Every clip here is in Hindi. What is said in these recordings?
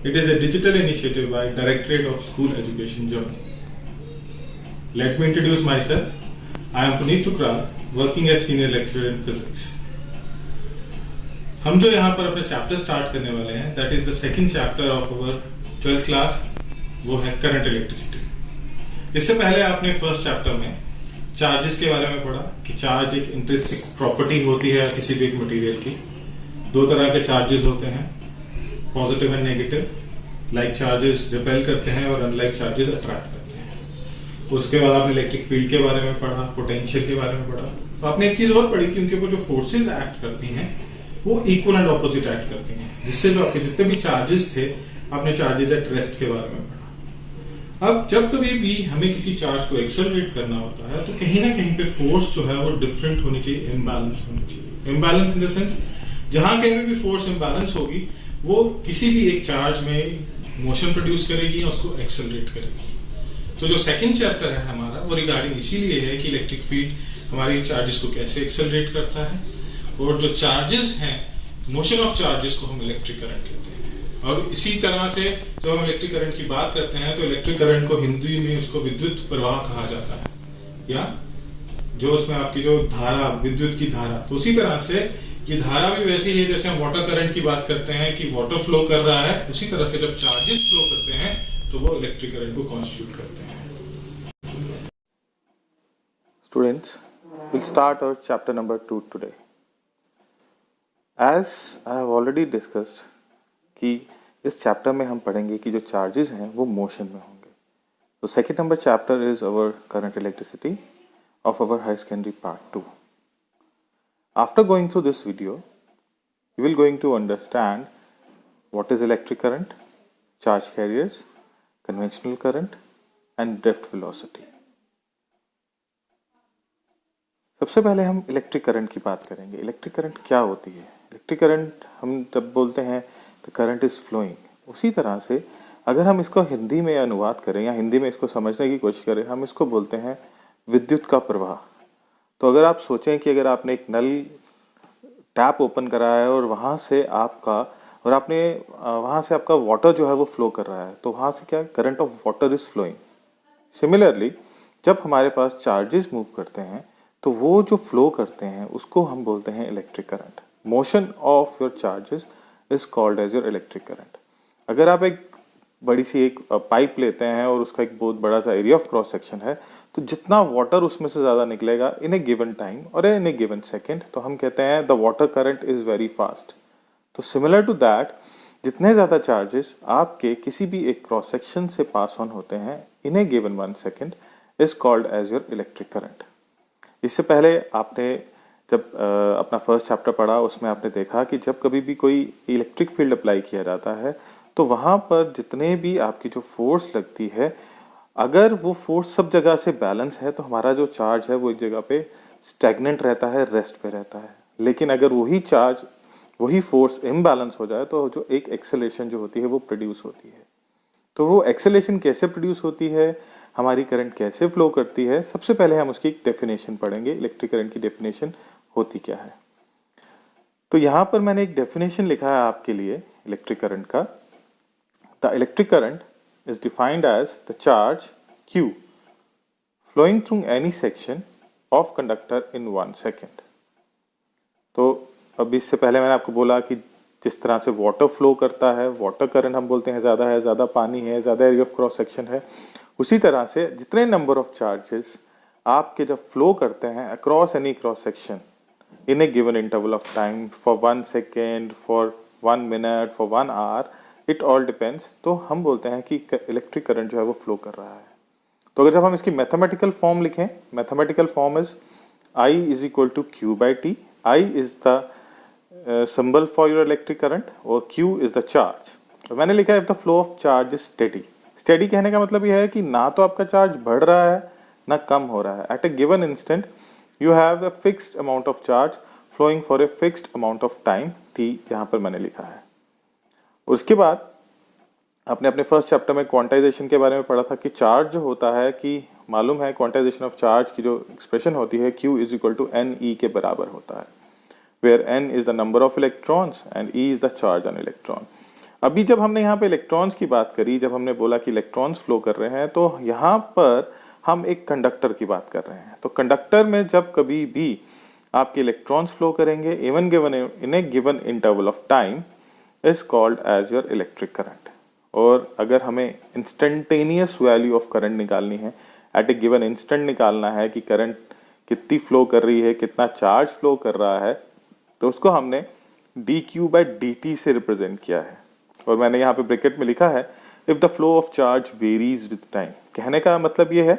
It is a digital initiative by Directorate of School Education, Germany. Let me introduce myself. I am Puneet Tukral, working as senior lecturer in physics. हम जो यहाँ पर अपना चैप्टर स्टार्ट करने वाले हैं, that is the second chapter of our 12th class, वो है करंट इलेक्ट्रिसिटी। इससे पहले आपने फर्स्ट चैप्टर में चार्जेस के बारे में पढ़ा कि चार्ज एक इंट्रिंसिक प्रॉपर्टी होती है किसी भी एक मटेरियल की। दो तरह के चार्जेस होते हैं, positive and negative. Like charges repel करते हैं और अनलाइक चार्जेस अट्रैक्ट करते हैं। उसके बाद आपने इलेक्ट्रिक फील्ड के बारे में पढ़ा, पोटेंशियल के बारे में पढ़ा। तो आपने एक चीज और पढ़ी कि उनके ऊपर जो फोर्सेज एक्ट करती हैं वो इक्वल एंड ऑपोजिट एक्ट करती हैं, जिससे जो आपके जितने भी चार्जेस थे आपने चार्जेस एट रेस्ट के बारे में पढ़ा। अब जब कभी भी हमें किसी चार्ज को एक्सेलरेट करना होता है तो कहीं ना कहीं पे फोर्स जो है वो डिफरेंट होनी चाहिए, इम्बैलेंस होनी चाहिए। इम्बैलेंस इन द सेंस जहां कहीं भी फोर्स इम्बैलेंस होगी वो किसी भी एक चार्ज में मोशन प्रोड्यूस करेगी या उसको एक्सेलरेट करेगी। तो जो सेकंड चैप्टर है हमारा वो रिगार्डिंग इसीलिए है कि इलेक्ट्रिक फील्ड हमारी चार्जेस को कैसे एक्सेलरेट करता है, और जो चार्जेस हैं, मोशन ऑफ चार्जेस को हम इलेक्ट्रिक करंट कहते हैं। और इसी तरह से जब हम इलेक्ट्रिक करंट की बात करते हैं तो इलेक्ट्रिक करंट को हिंदी में उसको विद्युत प्रवाह कहा जाता है, या जो उसमें आपकी जो धारा, विद्युत की धारा। तो उसी तरह से ये धारा भी वैसी ही है जैसे हम वाटर करंट की बात करते हैं कि वाटर फ्लो कर रहा है, उसी तरह से जब चार्जेस फ्लो करते हैं तो वो इलेक्ट्रिक करंट को कॉन्स्टिट्यूट करते हैं। Students, we'll start our chapter number 2 today. As I have already discussed कि इस चैप्टर में हम पढ़ेंगे कि जो चार्जेस हैं वो मोशन में होंगे। तो second number chapter is our current electricity of our high secondary part 2. After going through this video, you will going to understand what is electric current, charge carriers, conventional current and drift velocity. सबसे पहले हम इलेक्ट्रिक करंट की बात करेंगे। इलेक्ट्रिक करंट क्या होती है? इलेक्ट्रिक करंट हम जब बोलते हैं तो करंट इज फ्लोइंग, उसी तरह से अगर हम इसको हिंदी में अनुवाद करें या हिंदी में इसको समझने की कोशिश करें, हम इसको बोलते हैं विद्युत का प्रवाह। तो अगर आप सोचें कि अगर आपने एक नल टैप ओपन करा है और वहाँ से आपका वाटर जो है वो फ्लो कर रहा है, तो वहाँ से क्या current of water is flowing. Similarly जब हमारे पास चार्जेस मूव करते हैं तो वो जो फ्लो करते हैं उसको हम बोलते हैं electric current. Motion of your charges is called as your electric current. अगर आप एक बड़ी सी एक पाइप लेते हैं और उसका एक बहुत बड़ा सा एरिया ऑफ क्रॉस सेक्शन है, तो जितना वाटर उसमें से ज़्यादा निकलेगा इन ए गिवन टाइम और इन ए गिवन सेकेंड, तो हम कहते हैं the water current is very fast. तो सिमिलर टू दैट, जितने ज़्यादा चार्जेस आपके किसी भी एक क्रॉस सेक्शन से पास ऑन होते हैं in a given 1 second is called as your electric current. इससे पहले आपने जब अपना फर्स्ट चैप्टर पढ़ा उसमें आपने देखा कि जब कभी भी कोई इलेक्ट्रिक फील्ड अप्लाई किया जाता है तो वहाँ पर जितने भी आपकी जो फोर्स लगती है, अगर वो फोर्स सब जगह से बैलेंस है तो हमारा जो चार्ज है वो एक जगह पे स्टैग्नेंट रहता है, रेस्ट पे रहता है। लेकिन अगर वही फोर्स इम्बैलेंस हो जाए तो जो एक एक्सेलेरेशन जो होती है वो प्रोड्यूस होती है। तो वो एक्सेलेरेशन कैसे प्रोड्यूस होती है, हमारी करंट कैसे फ्लो करती है, सबसे पहले हम उसकी एक डेफिनेशन पढ़ेंगे। इलेक्ट्रिक करंट की डेफिनेशन होती क्या है। तो यहाँ पर मैंने एक डेफिनेशन लिखा है आपके लिए इलेक्ट्रिक करंट का। The electric current is defined as the charge Q flowing through any section of conductor in 1 second. तो अब इससे पहले मैंने आपको बोला कि जिस तरह से वाटर फ्लो करता है, वाटर करंट हम बोलते हैं ज़्यादा है, ज़्यादा पानी है, ज़्यादा एरिया ऑफ क्रॉस सेक्शन है, उसी तरह से जितने नंबर ऑफ चार्जेस आपके जब फ्लो करते हैं across any cross section in a given interval of time for 1 second, for 1 minute, for 1 hour, it all depends, तो हम बोलते हैं कि इलेक्ट्रिक करंट जो है वो फ्लो कर रहा है। तो अगर जब हम इसकी मैथमेटिकल फॉर्म लिखें, mathematical form is I is equal to Q by T. I is the symbol for your electric current और Q इज द चार्ज। तो मैंने लिखा है the flow of charge is steady. Steady कहने का मतलब यह है कि ना तो आपका चार्ज बढ़ रहा है ना कम हो रहा है। At a given instant you have a fixed amount of charge flowing for a fixed amount of time t, यहाँ पर मैंने लिखा है। उसके बाद आपने अपने फर्स्ट चैप्टर में क्वांटाइजेशन के बारे में पढ़ा था कि चार्ज जो होता है, कि मालूम है क्वांटाइजेशन ऑफ चार्ज की जो एक्सप्रेशन होती है Q is equal to NE के बराबर होता है, where N is the number of electrons and E is the charge on electron. अभी जब हमने यहाँ पे इलेक्ट्रॉन्स की बात करी, जब हमने बोला कि इलेक्ट्रॉन्स फ्लो कर रहे हैं, तो यहाँ पर हम एक कंडक्टर की बात कर रहे हैं। तो कंडक्टर में जब कभी भी आपके इलेक्ट्रॉन्स फ्लो करेंगे even given in a given interval of time is called as your electric current. और अगर हमें इंस्टेंटेनियस वैल्यू ऑफ करंट निकालनी है, एट ए गिवन इंस्टेंट निकालना है कि करंट कितनी फ्लो कर रही है, कितना चार्ज फ्लो कर रहा है, तो उसको हमने dq/dt से रिप्रेजेंट किया है। और मैंने यहाँ पे ब्रैकेट में लिखा है if the flow of charge varies with time. कहने का मतलब ये है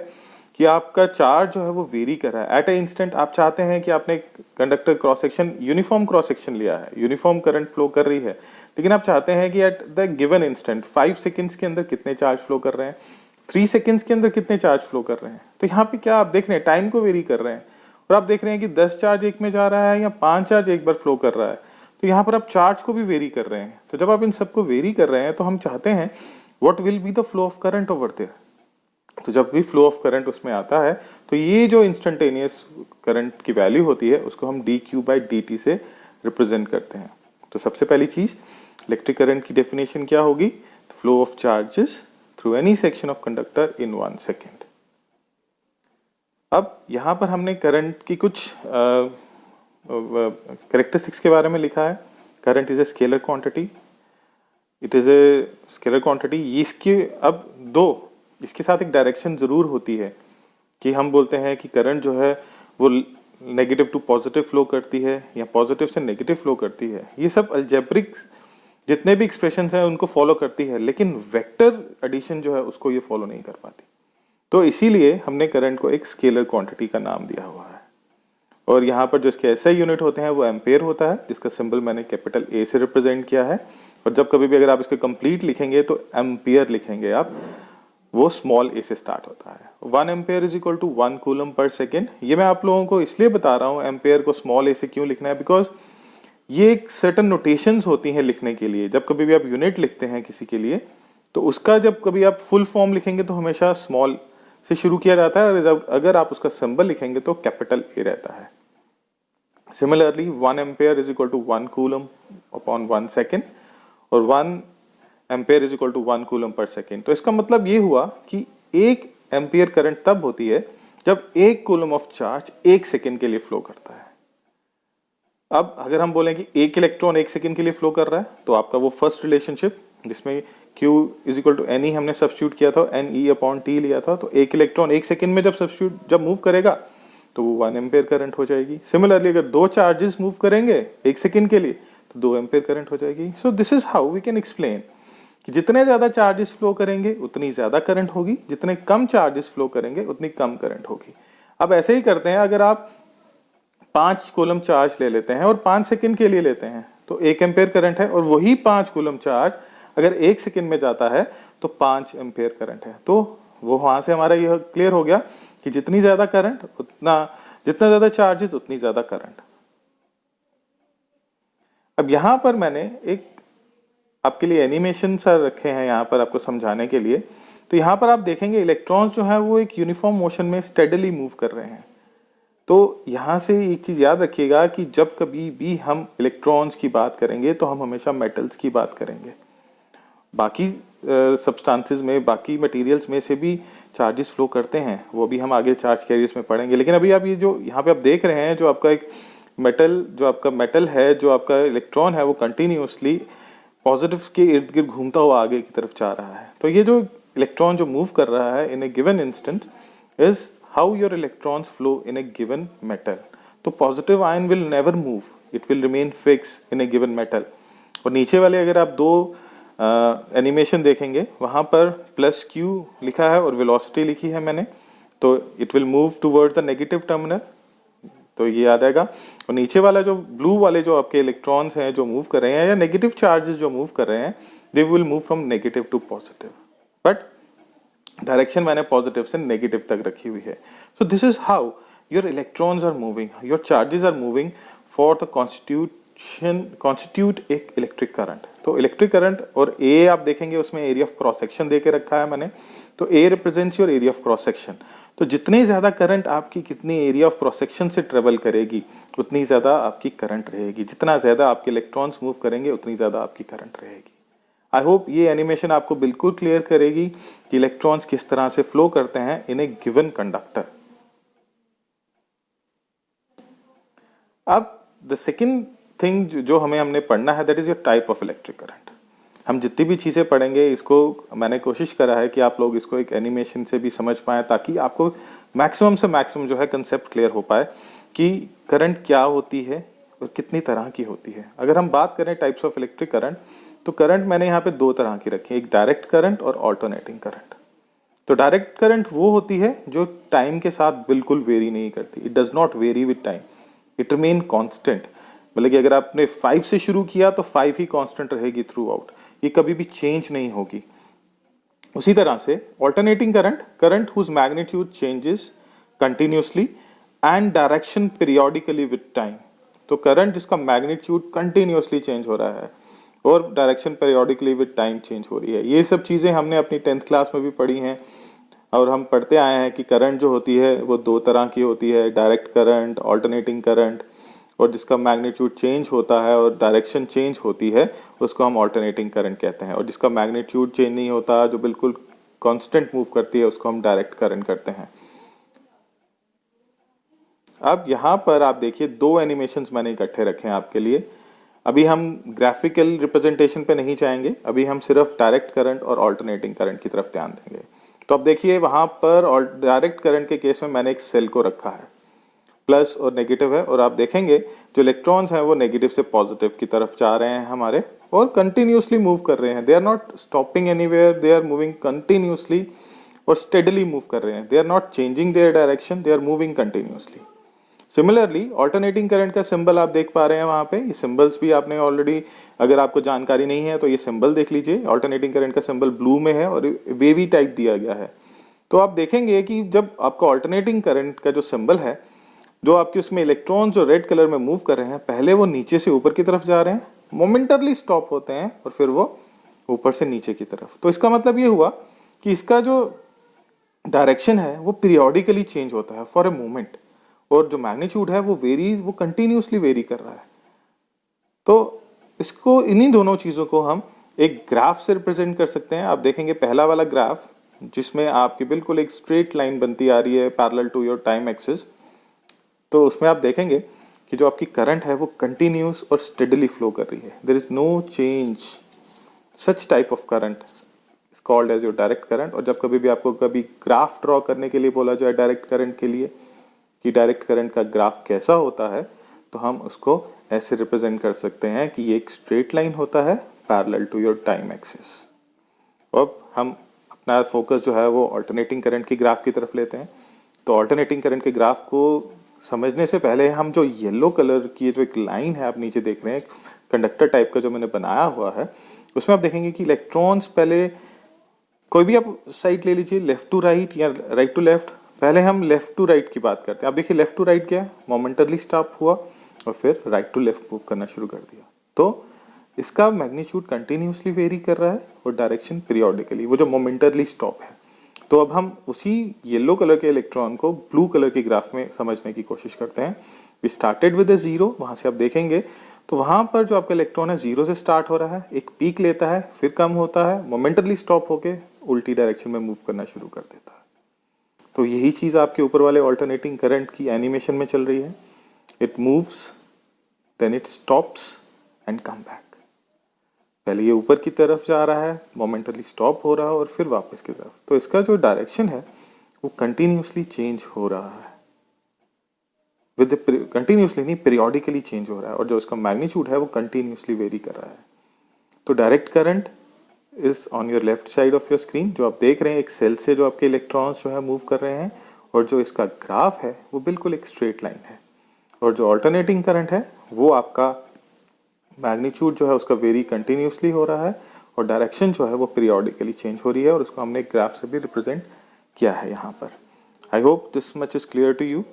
कि आपका चार्ज जो है वो वेरी कर रहा है एट ए इंस्टेंट। आप चाहते हैं कि आपने conductor cross section, uniform cross section लिया है, यूनिफॉर्म करंट फ्लो कर रही है, लेकिन आप चाहते हैं कि at the given instant 5 seconds के अंदर कितने चार्ज फ्लो कर रहे हैं, 3 सेकेंड्स के अंदर कितने चार्ज फ्लो कर रहे हैं। तो यहाँ पे क्या आप देख रहे हैं, टाइम को वेरी कर रहे हैं और आप देख रहे हैं कि 10 चार्ज एक में जा रहा है या 5 चार्ज एक बार फ्लो कर रहा है। तो यहाँ पर आप चार्ज को भी वेरी कर रहे हैं। तो जब आप इन सबको वेरी कर रहे हैं तो हम चाहते हैं what will be the flow of current over there. तो जब भी फ्लो ऑफ करंट उसमें आता है तो ये जो इंस्टेंटेनियस करंट की वैल्यू होती है उसको हम dq/dt से रिप्रेजेंट करते हैं। तो सबसे पहली चीज, इलेक्ट्रिक करंट की डेफिनेशन क्या होगी, flow of charges through any section of conductor in 1 second. अब यहाँ पर हमने करंट की कुछ कैरेक्टरिस्टिक्स के बारे में लिखा है। Current is a scalar quantity, it is a scalar quantity. इसके अब दो, इसके साथ एक डायरेक्शन जरूर होती है कि हम बोलते हैं कि करंट जो है वो नेगेटिव टू पॉजिटिव फ्लो करती है या पॉजिटिव से नेगेटिव फ्लो करती है। ये सब अलजेब्रिक जितने भी एक्सप्रेशंस हैं उनको फॉलो करती है, लेकिन वेक्टर एडिशन जो है उसको ये फॉलो नहीं कर पाती। तो इसीलिए हमने करंट को एक स्केलर क्वांटिटी का नाम दिया हुआ है। और यहाँ पर जो इसके एसआई यूनिट होते हैं वो एम्पेयर होता है, जिसका सिंबल मैंने कैपिटल ए से रिप्रेजेंट किया है। और जब कभी भी अगर आप इसको कंप्लीट लिखेंगे तो एम्पियर लिखेंगे आप, वो स्मॉल ए से स्टार्ट होता है। 1 ampere is equal to 1 coulomb per second. ये मैं आप लोगों को इसलिए बता रहा हूँ एम्पेयर को स्मॉल ए से क्यों लिखना है, बिकॉज ये एक सर्टन नोटेशंस होती हैं लिखने के लिए। जब कभी भी आप यूनिट लिखते हैं किसी के लिए तो उसका जब कभी आप फुल फॉर्म लिखेंगे तो हमेशा स्मॉल से शुरू किया जाता है, और जब अगर आप उसका सिंबल लिखेंगे तो कैपिटल ए रहता है। Similarly 1 ampere is equal to 1 coulomb upon 1 second और 1 ampere is equal to 1 coulomb per second. तो इसका मतलब ये हुआ कि 1 एम्पियर करंट तब होती है जब 1 कूलम ऑफ चार्ज 1 सेकेंड के लिए फ्लो करता है। अब अगर हम बोलें कि 1 इलेक्ट्रॉन 1 सेकेंड के लिए फ्लो कर रहा है तो आपका वो फर्स्ट रिलेशनशिप जिसमें Q is equal to N E हमने सब्स्टिट्यूट किया था, एन ई अपॉन टी लिया था, तो 1 इलेक्ट्रॉन 1 सेकेंड में जब मूव करेगा तो वो 1 एम्पियर करंट हो जाएगी। सिमिलरली अगर 2 चार्जेस मूव करेंगे 1 सेकेंड के लिए तो 2 एम्पियर करंट हो जाएगी। So this is how we can explain कि जितने ज्यादा चार्जेस फ्लो करेंगे उतनी ज्यादा करंट होगी, जितने कम चार्जेस फ्लो करेंगे उतनी कम करंट होगी। अब ऐसे ही करते हैं, अगर आप 5 कूलम चार्ज ले लेते हैं और 5 सेकेंड के लिए लेते हैं तो 1 एम्पियर करंट है, और वही 5 कूलम चार्ज अगर 1 सेकेंड में जाता है तो 5 एम्पियर करंट है। तो वो वहां से हमारा यह क्लियर हो गया कि जितनी ज्यादा करंट जितना ज्यादा चार्जेस उतनी ज्यादा करंट। अब यहां पर मैंने एक आपके लिए एनिमेशन सा रखे हैं यहाँ पर आपको समझाने के लिए। तो यहाँ पर आप देखेंगे इलेक्ट्रॉन्स जो है वो एक यूनिफॉर्म मोशन में स्टेडली मूव कर रहे हैं। तो यहाँ से एक चीज याद रखिएगा कि जब कभी भी हम इलेक्ट्रॉन्स की बात करेंगे तो हम हमेशा मेटल्स की बात करेंगे। बाकी सब्सटेंसेस में, बाकी मटेरियल्स में से भी चार्जेस फ्लो करते हैं, वो भी हम आगे चार्ज कैरियर्स में पढ़ेंगे। लेकिन अभी आप ये जो यहाँ पे आप देख रहे हैं, जो आपका एक मेटल है, जो आपका इलेक्ट्रॉन है, वो कंटिन्यूसली पॉजिटिव के इर्द गिर्द घूमता हुआ आगे की तरफ जा रहा है। तो ये जो इलेक्ट्रॉन जो मूव कर रहा है in a given instant is how your electrons flow in a given metal. तो positive ion will never move, it will remain fix in a given metal. और नीचे वाले अगर आप 2 एनिमेशन देखेंगे वहां पर +q लिखा है और वेलोसिटी लिखी है मैंने, तो it will move toward the negative terminal, तो ये याद आएगा। और नीचे वाला जो ब्लू वाले जो आपके इलेक्ट्रॉन्स हैं जो मूव कर रहे हैं, या नेगेटिव चार्जेस जो मूव कर रहे हैं, they will move from negative to positive, but direction मैंने पॉजिटिव से नेगेटिव तक रखी हुई है। So this is how your electrons are moving, your charges are moving for the constitute एक इलेक्ट्रिक करंट। तो इलेक्ट्रिक करंट, और ए आप देखेंगे उसमें एरिया ऑफ क्रॉस सेक्शन देके रखा है मैंने, तो A represents your area of cross section. तो जितनी ज्यादा करंट आपकी कितनी एरिया ऑफ क्रॉस सेक्शन से ट्रेवल करेगी उतनी ज्यादा आपकी करंट रहेगी, जितना ज्यादा आपके इलेक्ट्रॉन्स मूव करेंगे उतनी ज्यादा आपकी करंट रहेगी। आई होप ये एनिमेशन आपको बिल्कुल क्लियर करेगी कि इलेक्ट्रॉन्स किस तरह से फ्लो करते हैं इन ए गिवन कंडक्टर। अब द सेकेंड थिंग जो हमने पढ़ना है, that is your type of electric current. हम जितनी भी चीज़ें पढ़ेंगे इसको मैंने कोशिश करा है कि आप लोग इसको एक एनिमेशन से भी समझ पाएँ, ताकि आपको मैक्सिमम से मैक्सिमम जो है कंसेप्ट क्लियर हो पाए कि करंट क्या होती है और कितनी तरह की होती है। अगर हम बात करें टाइप्स ऑफ इलेक्ट्रिक करंट, तो करंट मैंने यहाँ पे दो तरह की रखी है, एक डायरेक्ट करंट और ऑल्टरनेटिंग करंट। तो डायरेक्ट करंट वो होती है जो टाइम के साथ बिल्कुल वेरी नहीं करती, it does not very with time, it remain constant. मतलब कि अगर आपने 5 से शुरू किया तो 5 ही कांस्टेंट रहेगी थ्रू आउट, ये कभी भी चेंज नहीं होगी। उसी तरह से alternating current, current whose magnitude changes continuously and direction periodically with time. तो करंट जिसका मैग्नीट्यूड कंटिन्यूसली चेंज हो रहा है और direction periodically with time change हो रही है। ये सब चीज़ें हमने अपनी 10th क्लास में भी पढ़ी हैं और हम पढ़ते आए हैं कि करंट जो होती है वो दो तरह की होती है, डायरेक्ट करंट, ऑल्टरनेटिंग करंट, और जिसका मैग्नीट्यूड चेंज होता है और डायरेक्शन चेंज होती है उसको हम ऑल्टरनेटिंग करंट कहते हैं, और जिसका मैग्नीट्यूड चेंज नहीं होता, जो बिल्कुल कांस्टेंट मूव करती है, उसको हम डायरेक्ट करंट करते हैं। अब यहाँ पर आप देखिए दो एनिमेशंस मैंने इकट्ठे रखे हैं आपके लिए। अभी हम ग्राफिकल रिप्रेजेंटेशन पे नहीं जाएंगे, अभी हम सिर्फ डायरेक्ट करंट और ऑल्टरनेटिंग करंट की तरफ ध्यान देंगे। तो अब देखिए वहाँ पर डायरेक्ट करंट के केस में मैंने एक सेल को रखा है, प्लस और नेगेटिव है, और आप देखेंगे जो इलेक्ट्रॉन्स हैं वो नेगेटिव से पॉजिटिव की तरफ जा रहे हैं हमारे, और कंटिन्यूसली मूव कर रहे हैं। They are not stopping anywhere, they are moving continuously और स्टेडली मूव कर रहे हैं। They are not changing their direction, they are moving continuously. Similarly alternating current का सिंबल आप देख पा रहे हैं वहां पे, ये सिंबल्स भी आपने ऑलरेडी, अगर आपको जानकारी नहीं है तो ये सिंबल देख लीजिए। ऑल्टरनेटिंग करंट का सिंबल ब्लू में है और वेवी टाइप दिया गया है। तो आप देखेंगे कि जब आपका ऑल्टरनेटिंग करंट का जो सिंबल है, जो आपके उसमें इलेक्ट्रॉन जो रेड कलर में मूव कर रहे हैं, पहले वो नीचे से ऊपर की तरफ जा रहे हैं, मोमेंटरली स्टॉप होते हैं और फिर वो ऊपर से नीचे की तरफ। तो इसका मतलब ये हुआ कि इसका जो डायरेक्शन है वो पीरियोडिकली चेंज होता है फॉर ए मोमेंट, और जो मैग्नीट्यूड है वो कंटिन्यूसली वेरी कर रहा है। तो इसको, इन्हीं दोनों चीज़ों को हम एक ग्राफ से रिप्रेजेंट कर सकते हैं। आप देखेंगे पहला वाला ग्राफ जिसमें आपकी बिल्कुल एक स्ट्रेट लाइन बनती आ रही है parallel to your time axis, तो उसमें आप देखेंगे कि जो आपकी करंट है वो कंटिन्यूस और स्टेडली फ्लो कर रही है, there is no change. Such type of current is called as your direct current. और जब कभी भी आपको कभी ग्राफ ड्रॉ करने के लिए बोला जाए डायरेक्ट करंट के लिए कि डायरेक्ट करंट का ग्राफ कैसा होता है, तो हम उसको ऐसे रिप्रेजेंट कर सकते हैं कि ये एक स्ट्रेट लाइन होता है parallel to your time axis. अब हम अपना फोकस जो है वो ऑल्टरनेटिंग करंट की ग्राफ की तरफ लेते हैं। तो ऑल्टरनेटिंग करंट के ग्राफ को समझने से पहले हम जो येलो कलर की जो एक लाइन है आप नीचे देख रहे हैं, कंडक्टर टाइप का जो मैंने बनाया हुआ है, उसमें आप देखेंगे कि इलेक्ट्रॉन्स पहले, कोई भी आप साइड ले लीजिए, लेफ्ट टू राइट या राइट टू लेफ्ट। पहले हम लेफ्ट टू राइट की बात करते हैं। आप देखिए लेफ्ट टू राइट क्या है, मोमेंटरली स्टॉप हुआ और फिर राइट टू लेफ्ट मूव करना शुरू कर दिया। तो इसका मैग्नीट्यूड कंटिन्यूसली वेरी कर रहा है और डायरेक्शन पीरियोडिकली, वो जो मोमेंटरली स्टॉप है। तो अब हम उसी येलो कलर के इलेक्ट्रॉन को ब्लू कलर के ग्राफ में समझने की कोशिश करते हैं। We started with a zero, वहां से आप देखेंगे तो वहां पर जो आपका इलेक्ट्रॉन है जीरो से स्टार्ट हो रहा है, एक पीक लेता है, फिर कम होता है, मोमेंटरली स्टॉप होके उल्टी डायरेक्शन में मूव करना शुरू कर देता है। तो यही चीज आपके ऊपर वाले ऑल्टरनेटिंग करंट की एनिमेशन में चल रही है। It moves, then it stops and come back. पहले ये ऊपर की तरफ जा रहा है, मोमेंटली स्टॉप हो रहा है और फिर वापस की तरफ। तो इसका जो डायरेक्शन है वो कंटिन्यूसली चेंज हो रहा है, विद कंटिन्यूसली नहीं, पीरियोडिकली चेंज हो रहा है, और जो इसका मैग्नीट्यूड है वो कंटिन्यूसली वेरी कर रहा है। तो direct current is on your left side of your screen. जो आप देख रहे हैं एक सेल से जो आपके इलेक्ट्रॉन्स जो है मूव कर रहे हैं, और जो इसका ग्राफ है वो बिल्कुल एक स्ट्रेट लाइन है। और जो ऑल्टरनेटिंग करंट है वो आपका मैग्नीट्यूड जो है उसका वेरी कंटिन्यूसली हो रहा है और डायरेक्शन जो है वो पीरियोडिकली चेंज हो रही है, और उसको हमने एक ग्राफ से भी रिप्रेजेंट किया है यहाँ पर। I hope this much is clear to you.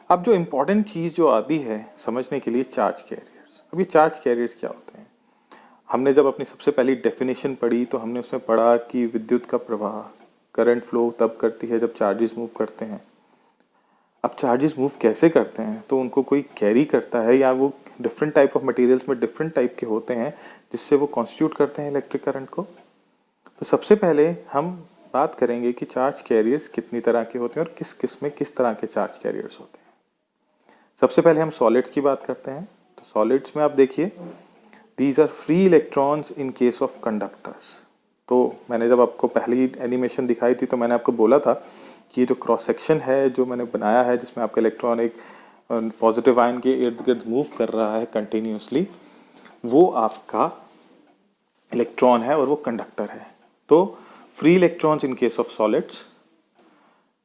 अब जो इम्पोर्टेंट चीज़ जो आती है समझने के लिए, चार्ज कैरियर्स। अब ये चार्ज कैरियर्स क्या होते हैं? हमने जब अपनी सबसे पहली डेफिनेशन पढ़ी तो हमने उसमें पढ़ा कि विद्युत का प्रवाह, करंट फ्लो तब करती है जब चार्जेस मूव करते हैं। अब चार्जेस मूव कैसे करते हैं? तो उनको कोई कैरी करता है या वो डिफरेंट टाइप ऑफ मटेरियल्स में डिफरेंट टाइप के होते हैं जिससे वो कॉन्स्टिट्यूट करते हैं इलेक्ट्रिक करंट को। तो सबसे पहले हम बात करेंगे कि चार्ज कैरियर्स कितनी तरह के होते हैं और किस किस में किस तरह के चार्ज कैरियर्स होते हैं। सबसे पहले हम सॉलिड्स की बात करते हैं। तो सॉलिड्स में आप देखिए, these are free electrons in case of conductors. तो मैंने जब आपको पहली एनिमेशन दिखाई थी तो मैंने आपको बोला था कि ये जो क्रॉस सेक्शन है जो मैंने बनाया है जिसमें आपका इलेक्ट्रॉन एक पॉजिटिव आयन के इर्द गिर्द मूव कर रहा है कंटिन्यूसली, वो आपका इलेक्ट्रॉन है और वो कंडक्टर है। तो free electrons in case of solids,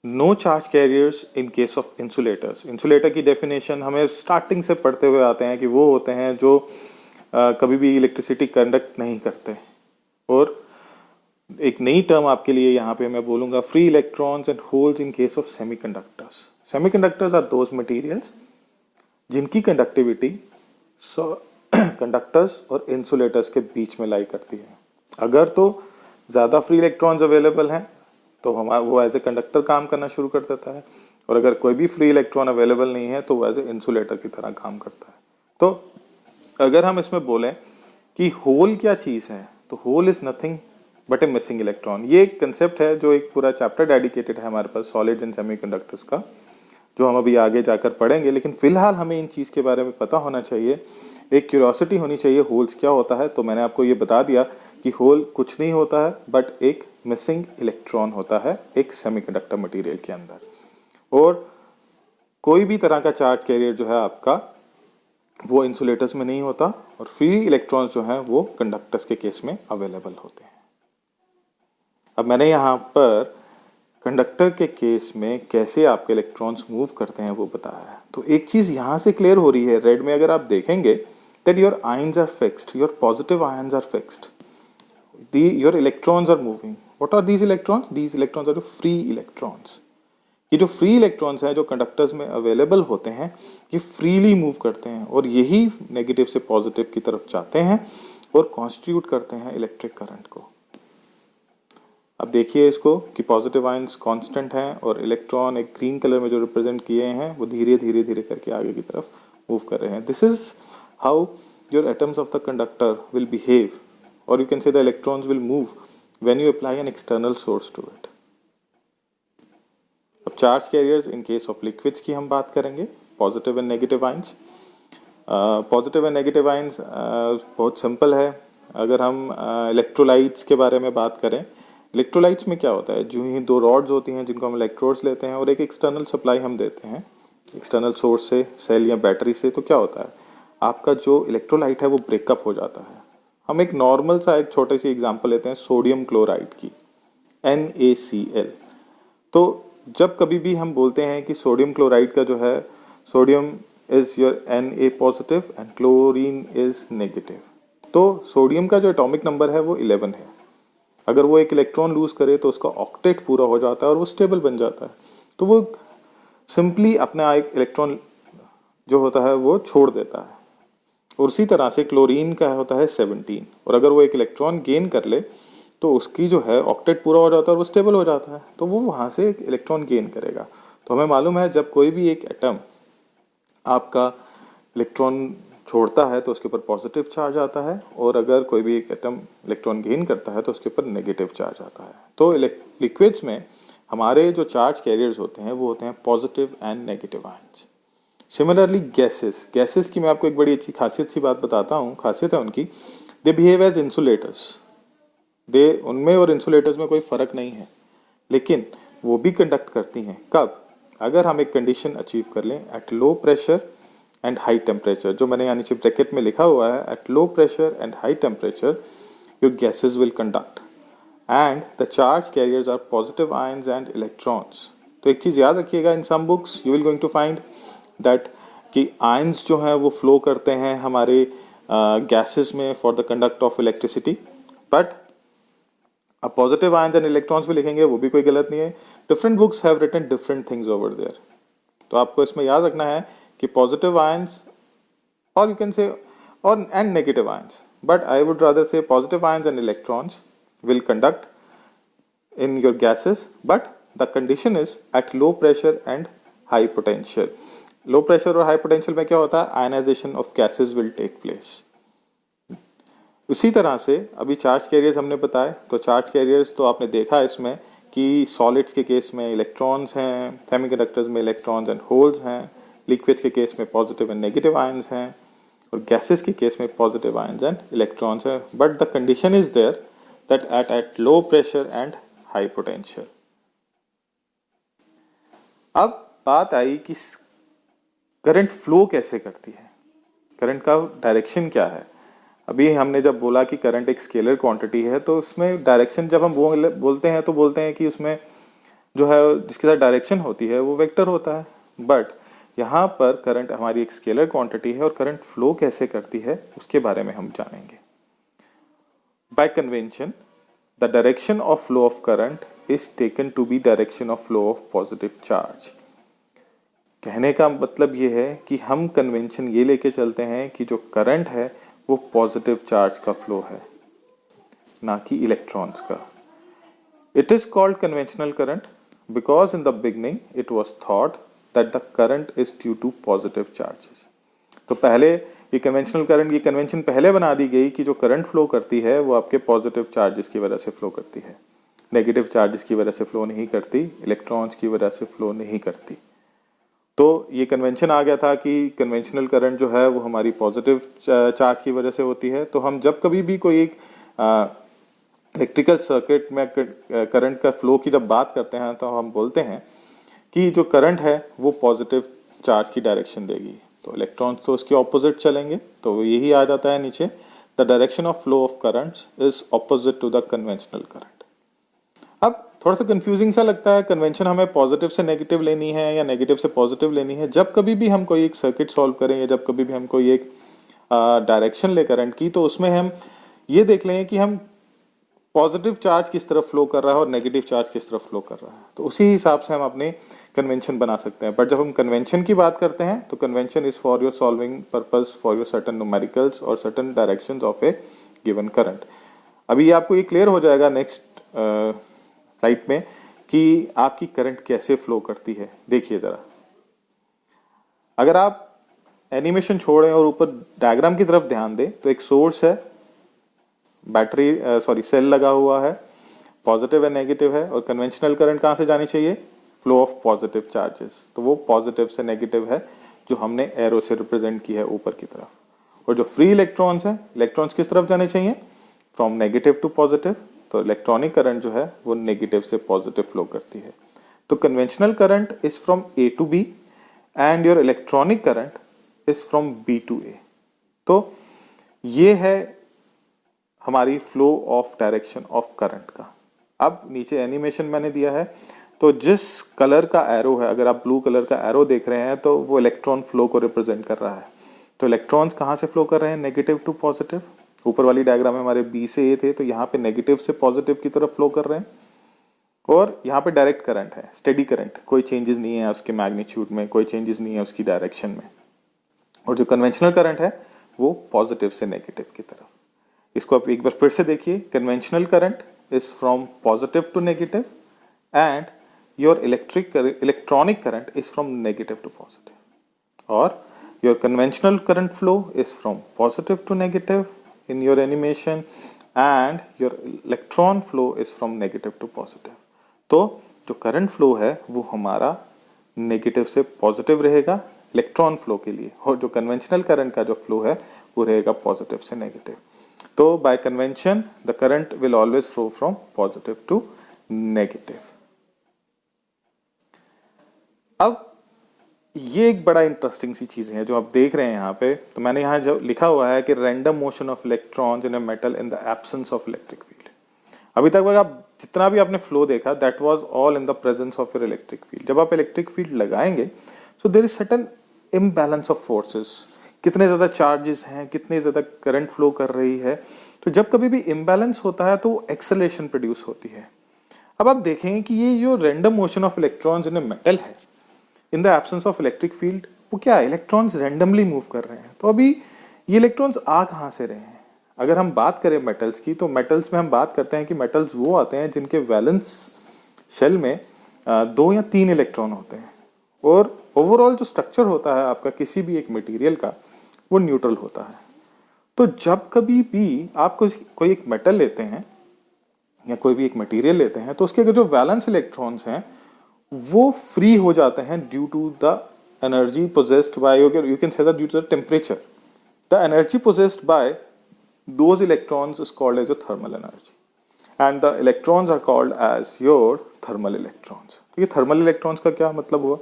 no charge carriers in case of insulators. Insulator की डेफिनेशन हमें स्टार्टिंग से पढ़ते हुए आते हैं कि वो होते हैं जो कभी भी इलेक्ट्रिसिटी कंडक्ट नहीं करते। और एक नई टर्म आपके लिए यहाँ पे मैं बोलूँगा, free electrons and holes in case of semiconductors. Semiconductors are those materials जिनकी कंडक्टिविटी कंडक्टर्स और इंसुलेटर्स के बीच में लाई करती है। अगर तो ज़्यादा फ्री इलेक्ट्रॉन्स अवेलेबल हैं तो वो एज ए कंडक्टर काम करना शुरू कर देता है, और अगर कोई भी फ्री इलेक्ट्रॉन अवेलेबल नहीं है तो वो एज ए इंसुलेटर की तरह काम करता है। तो अगर हम इसमें बोलें कि होल क्या चीज़ है, तो hole is nothing but a missing electron. ये एक कंसेप्ट है जो एक पूरा चैप्टर डेडिकेटेड है हमारे पास सॉलिड्स एंड सेमीकंडक्टर्स का, जो हम अभी आगे जाकर पढ़ेंगे। लेकिन फिलहाल हमें इन चीज़ के बारे में पता होना चाहिए, एक क्यूरियोसिटी होनी चाहिए होल्स क्या होता है। तो मैंने आपको ये बता दिया कि होल कुछ नहीं होता है बट एक मिसिंग इलेक्ट्रॉन होता है एक सेमीकंडक्टर मटेरियल के अंदर। और कोई भी तरह का चार्ज कैरियर जो है आपका वो इंसुलेटर्स में नहीं होता, और फ्री इलेक्ट्रॉन्स जो हैं वो कंडक्टर्स के केस में अवेलेबल होते हैं। अब मैंने यहाँ पर कंडक्टर के केस में कैसे आपके इलेक्ट्रॉन्स मूव करते हैं वो बताया है। तो एक चीज़ यहाँ से क्लियर हो रही है, रेड में अगर आप देखेंगे that your ions are fixed, your positive ions are fixed, your electrons are moving. What are these electrons? These electrons are free electrons. ये जो फ्री इलेक्ट्रॉन्स हैं जो कंडक्टर्स में अवेलेबल होते हैं, ये फ्रीली मूव करते हैं और यही नेगेटिव से पॉजिटिव की तरफ जाते हैं और कॉन्स्टिट्यूट करते हैं इलेक्ट्रिक करंट को। अब देखिए इसको कि पॉजिटिव आयंस कांस्टेंट हैं और इलेक्ट्रॉन एक ग्रीन कलर में जो रिप्रेजेंट किए हैं वो धीरे धीरे धीरे करके आगे की तरफ मूव कर रहे हैं। This is how your atoms of the conductor will behave, और you can say the electrons will move when you apply an external source to it. अब charge carriers in case of liquids की हम बात करेंगे, positive and negative ions. Positive and negative ions बहुत सिंपल है। अगर हम इलेक्ट्रोलाइट्स के बारे में बात करें, इलेक्ट्रोलाइट्स में क्या होता है, जो ही दो रॉड्स होती हैं जिनको हम इलेक्ट्रोड्स लेते हैं और एक एक्सटर्नल सप्लाई हम देते हैं एक्सटर्नल सोर्स से, सेल या बैटरी से, तो क्या होता है आपका जो इलेक्ट्रोलाइट है वो ब्रेकअप हो जाता है। हम एक नॉर्मल सा एक छोटे सी एग्जांपल लेते हैं सोडियम क्लोराइड की, NaCl। तो जब कभी भी हम बोलते हैं कि सोडियम क्लोराइड का जो है, sodium is your Na positive and chlorine is negative, तो सोडियम का जो एटॉमिक नंबर है वो 11 है। अगर वो एक इलेक्ट्रॉन लूज करे तो उसका ऑक्टेट पूरा हो जाता है और वो स्टेबल बन जाता है, तो वो सिंपली अपना एक इलेक्ट्रॉन जो होता है वो छोड़ देता है। और उसी तरह से क्लोरीन का होता है 17, और अगर वो एक इलेक्ट्रॉन गेन कर ले तो उसकी जो है ऑक्टेट पूरा हो जाता है और वो स्टेबल हो जाता है, तो वो वहाँ से एक इलेक्ट्रॉन गेन करेगा। तो हमें मालूम है जब कोई भी एक एटम आपका इलेक्ट्रॉन छोड़ता है तो उसके ऊपर पॉजिटिव चार्ज आता है, और अगर कोई भी एक एटम इलेक्ट्रॉन गेन करता है तो उसके ऊपर नेगेटिव चार्ज आता है। तो लिक्विड्स में हमारे जो चार्ज कैरियर्स होते हैं वो होते हैं positive and negative ions. Similarly gases की मैं आपको एक बड़ी अच्छी खासियत सी बात बताता हूँ, खासियत है उनकी, दे बिहेव एज इंसुलेटर्स। उनमें और इंसुलेटर्स में कोई फ़र्क नहीं है, लेकिन वो भी कंडक्ट करती हैं। कब? अगर हम एक कंडीशन अचीव कर लें at low pressure and high temperature, जो मैंने यहाँ नीचे ब्रैकेट में लिखा हुआ है, at low pressure and high temperature your gases will conduct and the charge carriers are positive ions and electrons. तो एक चीज़ याद रखिएगा, in some books you will going to find that कि आयंस जो हैं वो फ्लो करते हैं हमारे गैसेस में for the conduct of electricity, but अब पॉजिटिव आयंस एंड इलेक्ट्रॉन्स भी लिखेंगे वो भी कोई गलत नहीं है। Different books have written different things over there. तो आपको इसमें याद रखना है कि पॉजिटिव आयंस और यू कैन से और and negative ions, but I would rather say positive ions and electrons will conduct in your gases, but the condition is at low pressure and high potential. Low pressure और हाई पोटेंशियल में क्या होता है, ionization of gases will take place. उसी तरह से अभी चार्ज कैरियर्स हमने बताए, तो चार्ज कैरियर्स तो आपने देखा इसमें कि सॉलिड्स के केस में इलेक्ट्रॉन्स हैं, सेमीकंडक्टर्स में इलेक्ट्रॉन्स एंड होल्स हैं, लिक्विड्स के केस में पॉजिटिव एंड नेगेटिव आयंस हैं, और गैसेस के केस में पॉजिटिव आयंस एंड इलेक्ट्रॉन्स हैं। But the condition is there that at low pressure and high potential. अब बात आई कि करंट फ्लो कैसे करती है, करंट का डायरेक्शन क्या है। अभी हमने जब बोला कि करंट एक स्केलर क्वांटिटी है, तो उसमें डायरेक्शन जब हम बोलते हैं तो बोलते हैं कि उसमें जो है जिसके साथ डायरेक्शन होती है वो वेक्टर होता है। बट यहाँ पर करंट हमारी एक स्केलर क्वांटिटी है और करंट फ्लो कैसे करती है उसके बारे में हम जानेंगे। By convention the direction of flow of current is taken to be direction of flow of positive charge. कहने का मतलब ये है कि हम कन्वेंशन ये लेके चलते हैं कि जो करंट है वो पॉजिटिव चार्ज का फ्लो है, ना कि इलेक्ट्रॉन्स का। It is called conventional current because in the beginning it was thought that the current is due to positive charges. तो पहले ये कन्वेंशनल करंट, ये कन्वेंशन पहले बना दी गई कि जो करंट फ्लो करती है वो आपके पॉजिटिव चार्जेस की वजह से फ्लो करती है, नेगेटिव चार्जेस की वजह से फ्लो नहीं करती, इलेक्ट्रॉन्स की वजह से फ्लो नहीं करती। तो ये कन्वेंशन आ गया था कि कन्वेंशनल करंट जो है वो हमारी पॉजिटिव चार्ज की वजह से होती है। तो हम जब कभी भी कोई एक इलेक्ट्रिकल सर्किट में करंट का फ्लो की जब बात करते हैं तो हम बोलते हैं कि जो करंट है वो पॉजिटिव चार्ज की डायरेक्शन देगी, तो इलेक्ट्रॉन्स तो उसके ऑपोजिट चलेंगे। तो यही आ जाता है नीचे, the direction of flow of currents is opposite to the conventional current. अब थोड़ा सा कंफ्यूजिंग सा लगता है, कन्वेंशन हमें पॉजिटिव से नेगेटिव लेनी है या नेगेटिव से पॉजिटिव लेनी है। जब कभी भी हम कोई एक सर्किट सॉल्व करें या जब कभी भी हम कोई एक डायरेक्शन ले करंट की, तो उसमें हम ये देख लें कि हम पॉजिटिव चार्ज किस तरफ फ्लो कर रहा है और नेगेटिव चार्ज किस तरफ फ्लो कर रहा है, तो उसी हिसाब से हम अपने कन्वेंशन बना सकते हैं। बट जब हम कन्वेंशन की बात करते हैं तो convention is for your solving purpose for your certain numericals और certain directions of a given current. अभी आपको ये क्लियर हो जाएगा नेक्स्ट स्लाइड में कि आपकी करंट कैसे फ्लो करती है। देखिए जरा, अगर आप एनिमेशन छोड़ें और ऊपर डायग्राम की तरफ ध्यान दें तो एक सोर्स है, बैटरी सेल लगा हुआ है, पॉजिटिव एंड नेगेटिव है, और कन्वेंशनल करंट कहाँ से जानी चाहिए, फ्लो ऑफ पॉजिटिव चार्जेस। तो वो पॉजिटिव से नेगेटिव है जो हमने एरो से रिप्रेजेंट की है ऊपर की तरफ। और जो फ्री इलेक्ट्रॉन्स हैं, इलेक्ट्रॉन्स किस तरफ जाने चाहिए, फ्रॉम नेगेटिव टू पॉजिटिव। तो इलेक्ट्रॉनिक करंट जो है वो नेगेटिव से पॉजिटिव फ्लो करती है। तो conventional current is from A to B and your electronic current is from B to A. तो ये है हमारी flow of direction of current का। अब नीचे एनिमेशन मैंने दिया है, तो जिस कलर का एरो है, अगर आप ब्लू कलर का एरो देख रहे हैं तो वो इलेक्ट्रॉन फ्लो को रिप्रेजेंट कर रहा है। तो इलेक्ट्रॉन्स कहाँ से फ्लो कर रहे हैं, नेगेटिव टू पॉजिटिव। ऊपर वाली डायग्राम में हमारे बी से ए थे, तो यहाँ पे नेगेटिव से पॉजिटिव की तरफ फ्लो कर रहे हैं। और यहाँ पे डायरेक्ट करंट है, स्टेडी करंट, कोई चेंजेस नहीं है उसके मैग्नीट्यूड में, कोई चेंजेस नहीं है उसकी डायरेक्शन में। और जो कन्वेंशनल करंट है वो पॉजिटिव से नेगेटिव की तरफ। इसको आप एक बार फिर से देखिए, conventional current is from positive to negative and your electronic current is from negative to positive. और your conventional current flow is from positive to negative in your animation and your electron flow is from negative to positive। तो जो करंट फ्लो है वो हमारा नेगेटिव से पॉजिटिव रहेगा इलेक्ट्रॉन फ्लो के लिए, और जो कन्वेंशनल करंट का जो फ्लो है वो रहेगा पॉजिटिव से नेगेटिव। तो by convention the current will always flow from positive to negative. अब ये एक बड़ा इंटरेस्टिंग सी चीज़ है जो आप देख रहे हैं यहाँ पे। तो मैंने यहाँ जो लिखा हुआ है कि random motion of electrons in a metal in the absence of electric field. अभी तक आप जितना भी आपने फ्लो देखा that was all in the presence of your electric field. जब आप इलेक्ट्रिक फील्ड लगाएंगे so there is certain imbalance of forces, कितने ज़्यादा चार्जेस हैं, कितने ज़्यादा करंट फ्लो कर रही है। तो जब कभी भी इम्बैलेंस होता है तो एक्सेलरेशन प्रोड्यूस होती है। अब आप देखेंगे कि ये जो random motion of electrons in a metal है in the absence of electric field, वो क्या है, इलेक्ट्रॉन्स रैंडमली मूव कर रहे हैं। तो अभी ये इलेक्ट्रॉन्स आ कहाँ से रहे हैं। अगर हम बात करें मेटल्स की, तो मेटल्स में हम बात करते हैं कि मेटल्स वो आते हैं जिनके वैलेंस शेल में 2 या 3 इलेक्ट्रॉन होते हैं, और ओवरऑल जो स्ट्रक्चर होता है आपका किसी भी एक मटेरियल का वो न्यूट्रल होता है। तो जब कभी भी आप कोई एक मेटल लेते हैं या कोई भी एक मटेरियल लेते हैं तो उसके जो वैलेंस इलेक्ट्रॉन्स हैं वो फ्री हो जाते हैं due to the energy possessed by, you can say that due to the temperature. The energy possessed by those electrons is called as your thermal energy and the electrons are called as your thermal electrons। तो ये thermal electrons का क्या मतलब हुआ?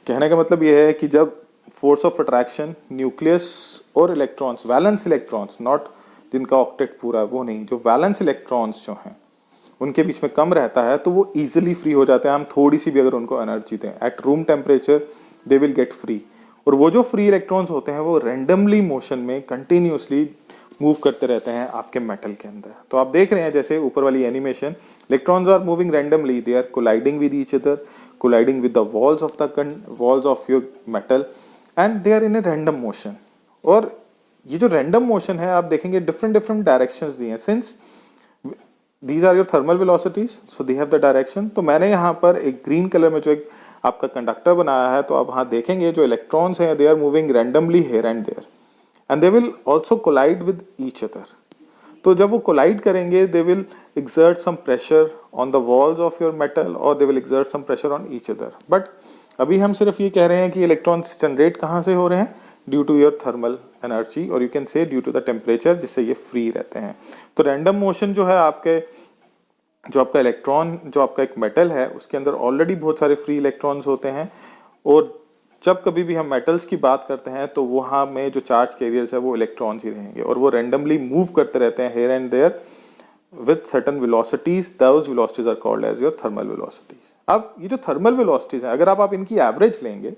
कहने का मतलब ये है कि जब force of attraction न्यूक्लियस और इलेक्ट्रॉन्स, वैलेंस इलेक्ट्रॉन्स, नॉट जिनका ऑक्टेट पूरा है वो नहीं, जो वैलेंस इलेक्ट्रॉन्स जो हैं उनके बीच में कम रहता है तो वो इजिली फ्री हो जाते हैं। हम थोड़ी सी भी अगर उनको एनर्जी दें at room temperature they will get free. और वो जो फ्री इलेक्ट्रॉन्स होते हैं वो रेंडमली मोशन में कंटिन्यूसली मूव करते रहते हैं आपके मेटल के अंदर। तो आप देख रहे हैं जैसे ऊपर वाली animation, electrons are moving randomly, they are colliding with each other, colliding with the walls of your metal and they are in a random motion. और ये जो रैंडम मोशन है आप देखेंगे डिफरेंट डिफरेंट डायरेक्शंस दिए हैं, since these are your thermal velocities so they have the direction. तो मैंने यहाँ पर एक ग्रीन कलर में जो एक आपका कंडक्टर बनाया है तो आप वहाँ देखेंगे जो इलेक्ट्रॉन्स हैं they are moving randomly here and there and they will also collide with each other। तो जब वो collide करेंगे they will exert some pressure on the walls of your metal or they will exert some pressure on each other। but अभी हम सिर्फ ये कह रहे हैं कि इलेक्ट्रॉन्स जनरेट कहाँ से हो रहे हैं, due to your thermal energy और you can say due to the temperature, जिससे ये फ्री रहते हैं। तो रैंडम मोशन जो है आपके जो आपका इलेक्ट्रॉन जो आपका एक मेटल है उसके अंदर ऑलरेडी बहुत सारे फ्री इलेक्ट्रॉन्स होते हैं। और जब कभी भी हम मेटल्स की बात करते हैं तो वहाँ में जो चार्ज कैरियर्स है वो इलेक्ट्रॉन्स ही रहेंगे और वो रैंडमली मूव करते रहते हैं here and there with certain velocities, those velocities are called as your thermal velocities. अब ये जो थर्मल वेलोसिटीज हैं अगर आप इनकी एवरेज लेंगे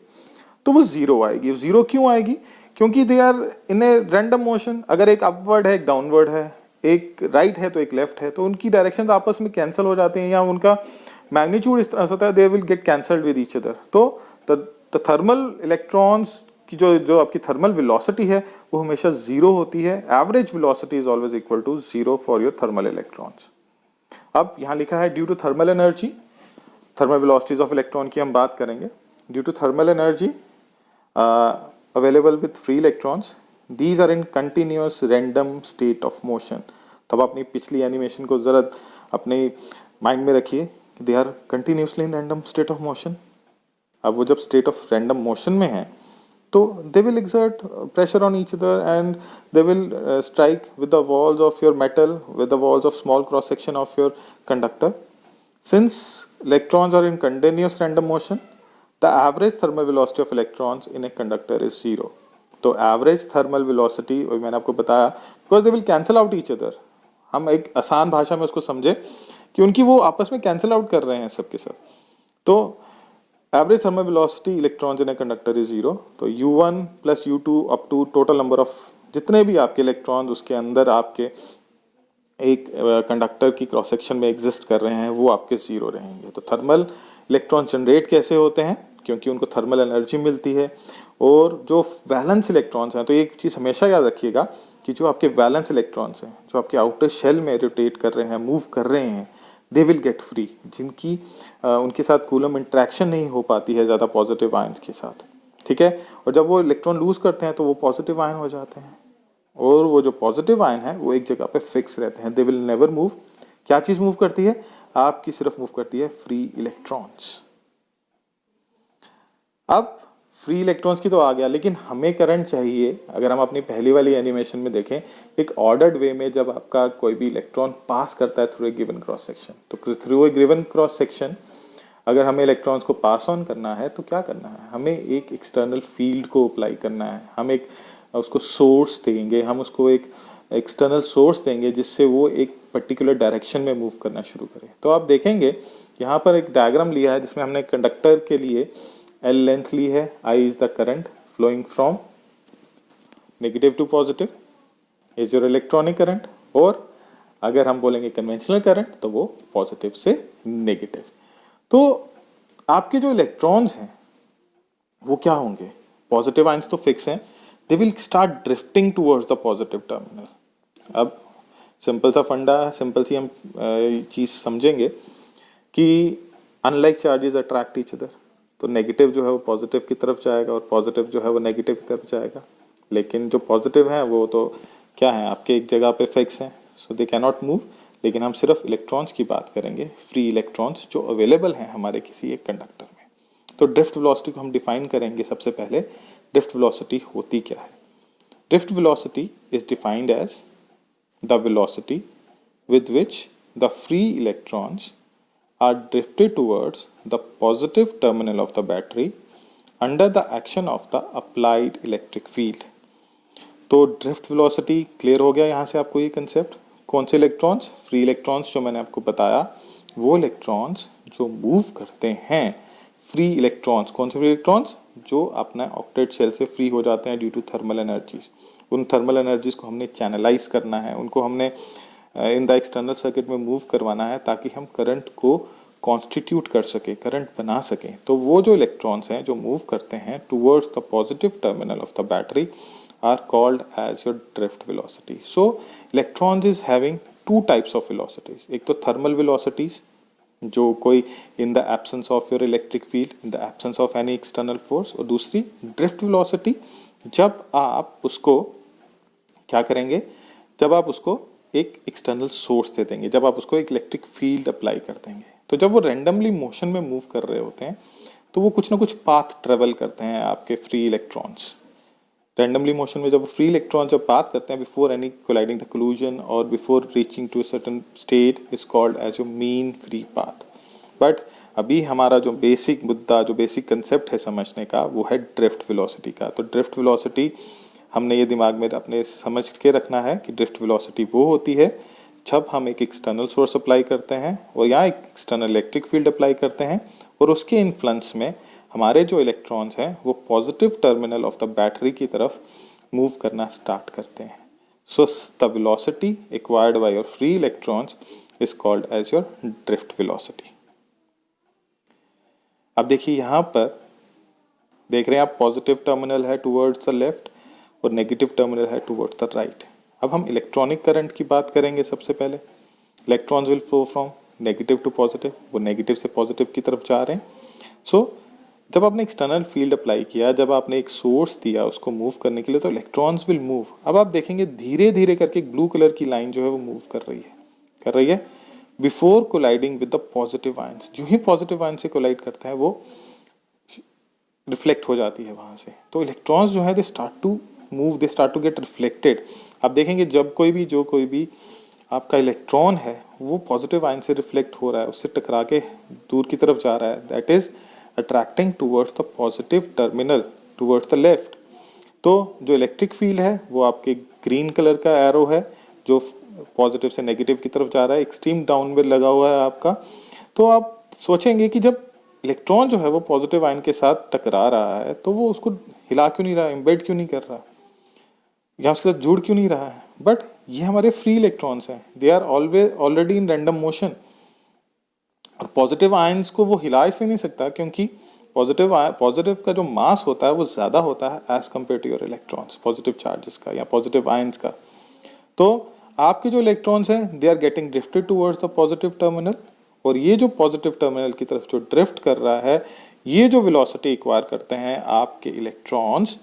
तो वो जीरो आएगी। जीरो क्यों आएगी? क्योंकि they are in a random motion. अगर एक अपवर्ड है एक डाउनवर्ड है, एक राइट है तो एक लेफ्ट है, तो उनकी डायरेक्शन आपस में कैंसिल हो जाते हैं या उनका मैग्नीट्यूड इस तरह से होता है, they will get cancelled with each other. तो थर्मल इलेक्ट्रॉन्स की जो आपकी थर्मल वेलोसिटी है वो हमेशा जीरो होती है। Average velocity is always equal to zero for your thermal electrons. अब यहाँ लिखा है due to thermal energy, thermal velocities of electron की हम बात करेंगे। Due to thermal energy available with free electrons, these are in continuous random state of motion. तब अपनी पिछली एनिमेशन को जरा अपने माइंड में रखिए, they are continuously in random state of motion. अब वो जब स्टेट ऑफ रैंडम मोशन में है तो they will exert pressure on each other and they will strike with the walls of your metal, with the walls of small cross section of your conductor. Since electrons are in continuous random motion, the average thermal velocity of electrons in a conductor is zero. तो एवरेज थर्मल वेलोसिटी मैंने आपको बताया because they will cancel out each other. हम एक आसान भाषा में उसको समझे कि उनकी वो आपस में कैंसिल आउट कर रहे हैं सब के सब। तो average thermal velocity electrons in a conductor is zero. तो U1 plus U2 up to total number of जितने भी आपके इलेक्ट्रॉन्स उसके अंदर आपके एक कंडक्टर की क्रॉस सेक्शन में एग्जिस्ट कर रहे हैं वो आपके जीरो रहेंगे। तो थर्मल इलेक्ट्रॉन जनरेट कैसे होते हैं? क्योंकि उनको थर्मल एनर्जी मिलती है। और जो वैलेंस इलेक्ट्रॉन्स हैं, तो एक चीज़ हमेशा याद रखिएगा कि जो आपके वैलेंस इलेक्ट्रॉन्स हैं जो आपके आउटर शेल में रोटेट कर रहे हैं, मूव कर रहे हैं, दे विल गेट फ्री, जिनकी उनके साथ कूलम इंट्रैक्शन नहीं हो पाती है ज़्यादा पॉजिटिव आयंस के साथ, ठीक है। और जब वो इलेक्ट्रॉन लूज करते हैं तो वो पॉजिटिव आयन हो जाते हैं और वो जो पॉजिटिव आयन है वो एक जगह पे फिक्स रहते हैं, दे विल नेवर मूव। क्या चीज़ मूव करती है? आपकी सिर्फ मूव करती है फ्री इलेक्ट्रॉन्स। अब फ्री इलेक्ट्रॉन्स की तो आ गया, लेकिन हमें करंट चाहिए। अगर हम अपनी पहली वाली एनिमेशन में देखें, एक ऑर्डर्ड वे में जब आपका कोई भी इलेक्ट्रॉन पास करता है through a given cross section, तो through a given cross section अगर हमें इलेक्ट्रॉन्स को पास ऑन करना है तो क्या करना है? हमें एक एक्सटर्नल फील्ड को अप्लाई करना है। हम एक उसको सोर्स देंगे, हम उसको एक एक्सटर्नल सोर्स देंगे जिससे वो एक पर्टिकुलर डायरेक्शन में मूव करना शुरू करे। तो आप देखेंगे यहाँ पर एक डायग्राम लिया है जिसमें हमने कंडक्टर के लिए L लेंथ ली है, I is the current flowing from negative to positive is your electronic current, और अगर हम बोलेंगे कन्वेंशनल करंट तो वो पॉजिटिव से नेगेटिव। तो आपके जो इलेक्ट्रॉन्स हैं वो क्या होंगे? पॉजिटिव आयंस तो फिक्स हैं, they will start drifting towards the positive terminal. अब सिंपल सा फंडा, सिंपल सी हम चीज़ समझेंगे कि unlike charges attract each other. तो तो नेगेटिव जो है वो पॉजिटिव की तरफ जाएगा और पॉजिटिव जो है वो नेगेटिव की तरफ जाएगा। लेकिन जो पॉजिटिव है वो तो क्या है, आपके एक जगह पे फिक्स हैं, सो दे कैन नॉट मूव। लेकिन हम सिर्फ इलेक्ट्रॉन्स की बात करेंगे, फ्री इलेक्ट्रॉन्स जो अवेलेबल हैं हमारे किसी एक कंडक्टर में। तो ड्रिफ्ट वेलोसिटी को हम डिफाइन करेंगे। सबसे पहले ड्रिफ्ट वेलोसिटी होती क्या है? Drift velocity is defined as the velocity with which the free electrons are drifted towards the positive terminal of the battery under the action of the applied electric field। तो ड्रिफ्ट वेलोसिटी क्लियर हो गया यहाँ से आपको ये कंसेप्ट। कौन से इलेक्ट्रॉन्स? फ्री इलेक्ट्रॉन्स जो मैंने आपको बताया, वो इलेक्ट्रॉन्स जो मूव करते हैं, फ्री इलेक्ट्रॉन्स। कौन से फ्री इलेक्ट्रॉन्स? जो अपना ऑक्टेट शेल से फ्री हो जाते हैं ड्यू टू थर्मल एनर्जीज। उन थर्मल एनर्जीज को हमने चैनलाइज करना है, उनको हमने इन द एक्सटर्नल सर्किट में मूव करवाना है ताकि हम करंट को कॉन्स्टिट्यूट कर सके, करंट बना सकें। तो वो जो इलेक्ट्रॉन्स हैं जो मूव करते हैं towards the positive terminal of the battery are called as your drift velocity. So electrons is having two types of velocities. एक तो थर्मल वेलोसिटीज जो कोई in the absence of your electric field, in the absence of any external force, और दूसरी ड्रिफ्ट वेलोसिटी जब आप उसको क्या करेंगे, जब आप उसको एक एक्सटर्नल सोर्स दे देंगे, जब आप उसको एक इलेक्ट्रिक फील्ड अप्लाई कर देंगे। तो जब वो रैंडमली मोशन में मूव कर रहे होते हैं तो वो कुछ ना कुछ पाथ ट्रेवल करते हैं आपके फ्री इलेक्ट्रॉन्स। रैंडमली मोशन में जब फ्री इलेक्ट्रॉन्स जब पाथ करते हैं before any colliding the collision और before reaching to a certain state is called as your mean free path. But अभी हमारा जो बेसिक मुद्दा, जो बेसिक कंसेप्ट है समझने का, वो है ड्रिफ्ट वेलोसिटी का। तो ड्रिफ्ट वेलोसिटी हमने ये दिमाग में अपने समझ के रखना है कि ड्रिफ्ट वेलोसिटी वो होती है जब हम एक एक्सटर्नल सोर्स अप्लाई करते हैं और यहाँ एक एक्सटर्नल इलेक्ट्रिक फील्ड अप्लाई करते हैं और उसके इन्फ्लुएंस में हमारे जो इलेक्ट्रॉन्स हैं वो positive terminal of the battery की तरफ मूव करना स्टार्ट करते हैं। So the velocity acquired by your free electrons is called as your drift velocity. अब देखिए यहाँ पर देख रहे हैं आप, पॉजिटिव टर्मिनल है टूवर्ड्स द लेफ्ट और नेगेटिव टर्मिनल है टुवर्ड्स द राइट। अब हम इलेक्ट्रॉनिक करंट की बात करेंगे। सबसे पहले electrons will flow from negative to positive, वो नेगेटिव से पॉजिटिव की तरफ जा रहे हैं। सो जब आपने एक्सटर्नल फील्ड अप्लाई किया, जब आपने एक सोर्स दिया उसको मूव करने के लिए, तो इलेक्ट्रॉन्स विल मूव। अब आप देखेंगे धीरे धीरे करके एक ब्लू कलर की लाइन जो है वो मूव कर रही है before colliding with the positive ions. जो ही पॉजिटिव आयन से कोलाइड करते हैं वो रिफ्लेक्ट हो जाती है वहां से। तो इलेक्ट्रॉन्स जो है they start to move, they start to get reflected. आप देखेंगे जब कोई भी आपका इलेक्ट्रॉन है वो पॉजिटिव आयन से रिफ्लेक्ट हो रहा है, उससे टकरा के दूर की तरफ जा रहा है, that is attracting towards the positive terminal towards the left. तो जो इलेक्ट्रिक फील्ड है वो आपके ग्रीन कलर का एरो है जो पॉजिटिव से नेगेटिव की तरफ जा रहा है, एक्सट्रीम डाउन में लगा हुआ है आपका। तो आप सोचेंगे कि जब इलेक्ट्रॉन जो है वो पॉजिटिव आयन के साथ टकरा रहा है तो वो उसको हिला क्यों नहीं रहा, एम्बेड क्यों नहीं कर रहा, या उसके साथ जुड़ क्यों नहीं रहा है? बट ये हमारे फ्री इलेक्ट्रॉन्स हैं, they are already in random motion. और पॉजिटिव आयंस को वो हिला इसलिए नहीं सकता क्योंकि पॉजिटिव का जो मास होता है वो ज्यादा होता है as compare to your electrons, positive charges का या पॉजिटिव आयंस का। तो आपके जो इलेक्ट्रॉन्स हैं they are getting drifted towards the positive terminal, और ये जो पॉजिटिव टर्मिनल की तरफ जो ड्रिफ्ट कर रहा है, ये जो वेलोसिटी एक्वायर करते हैं आपके electrons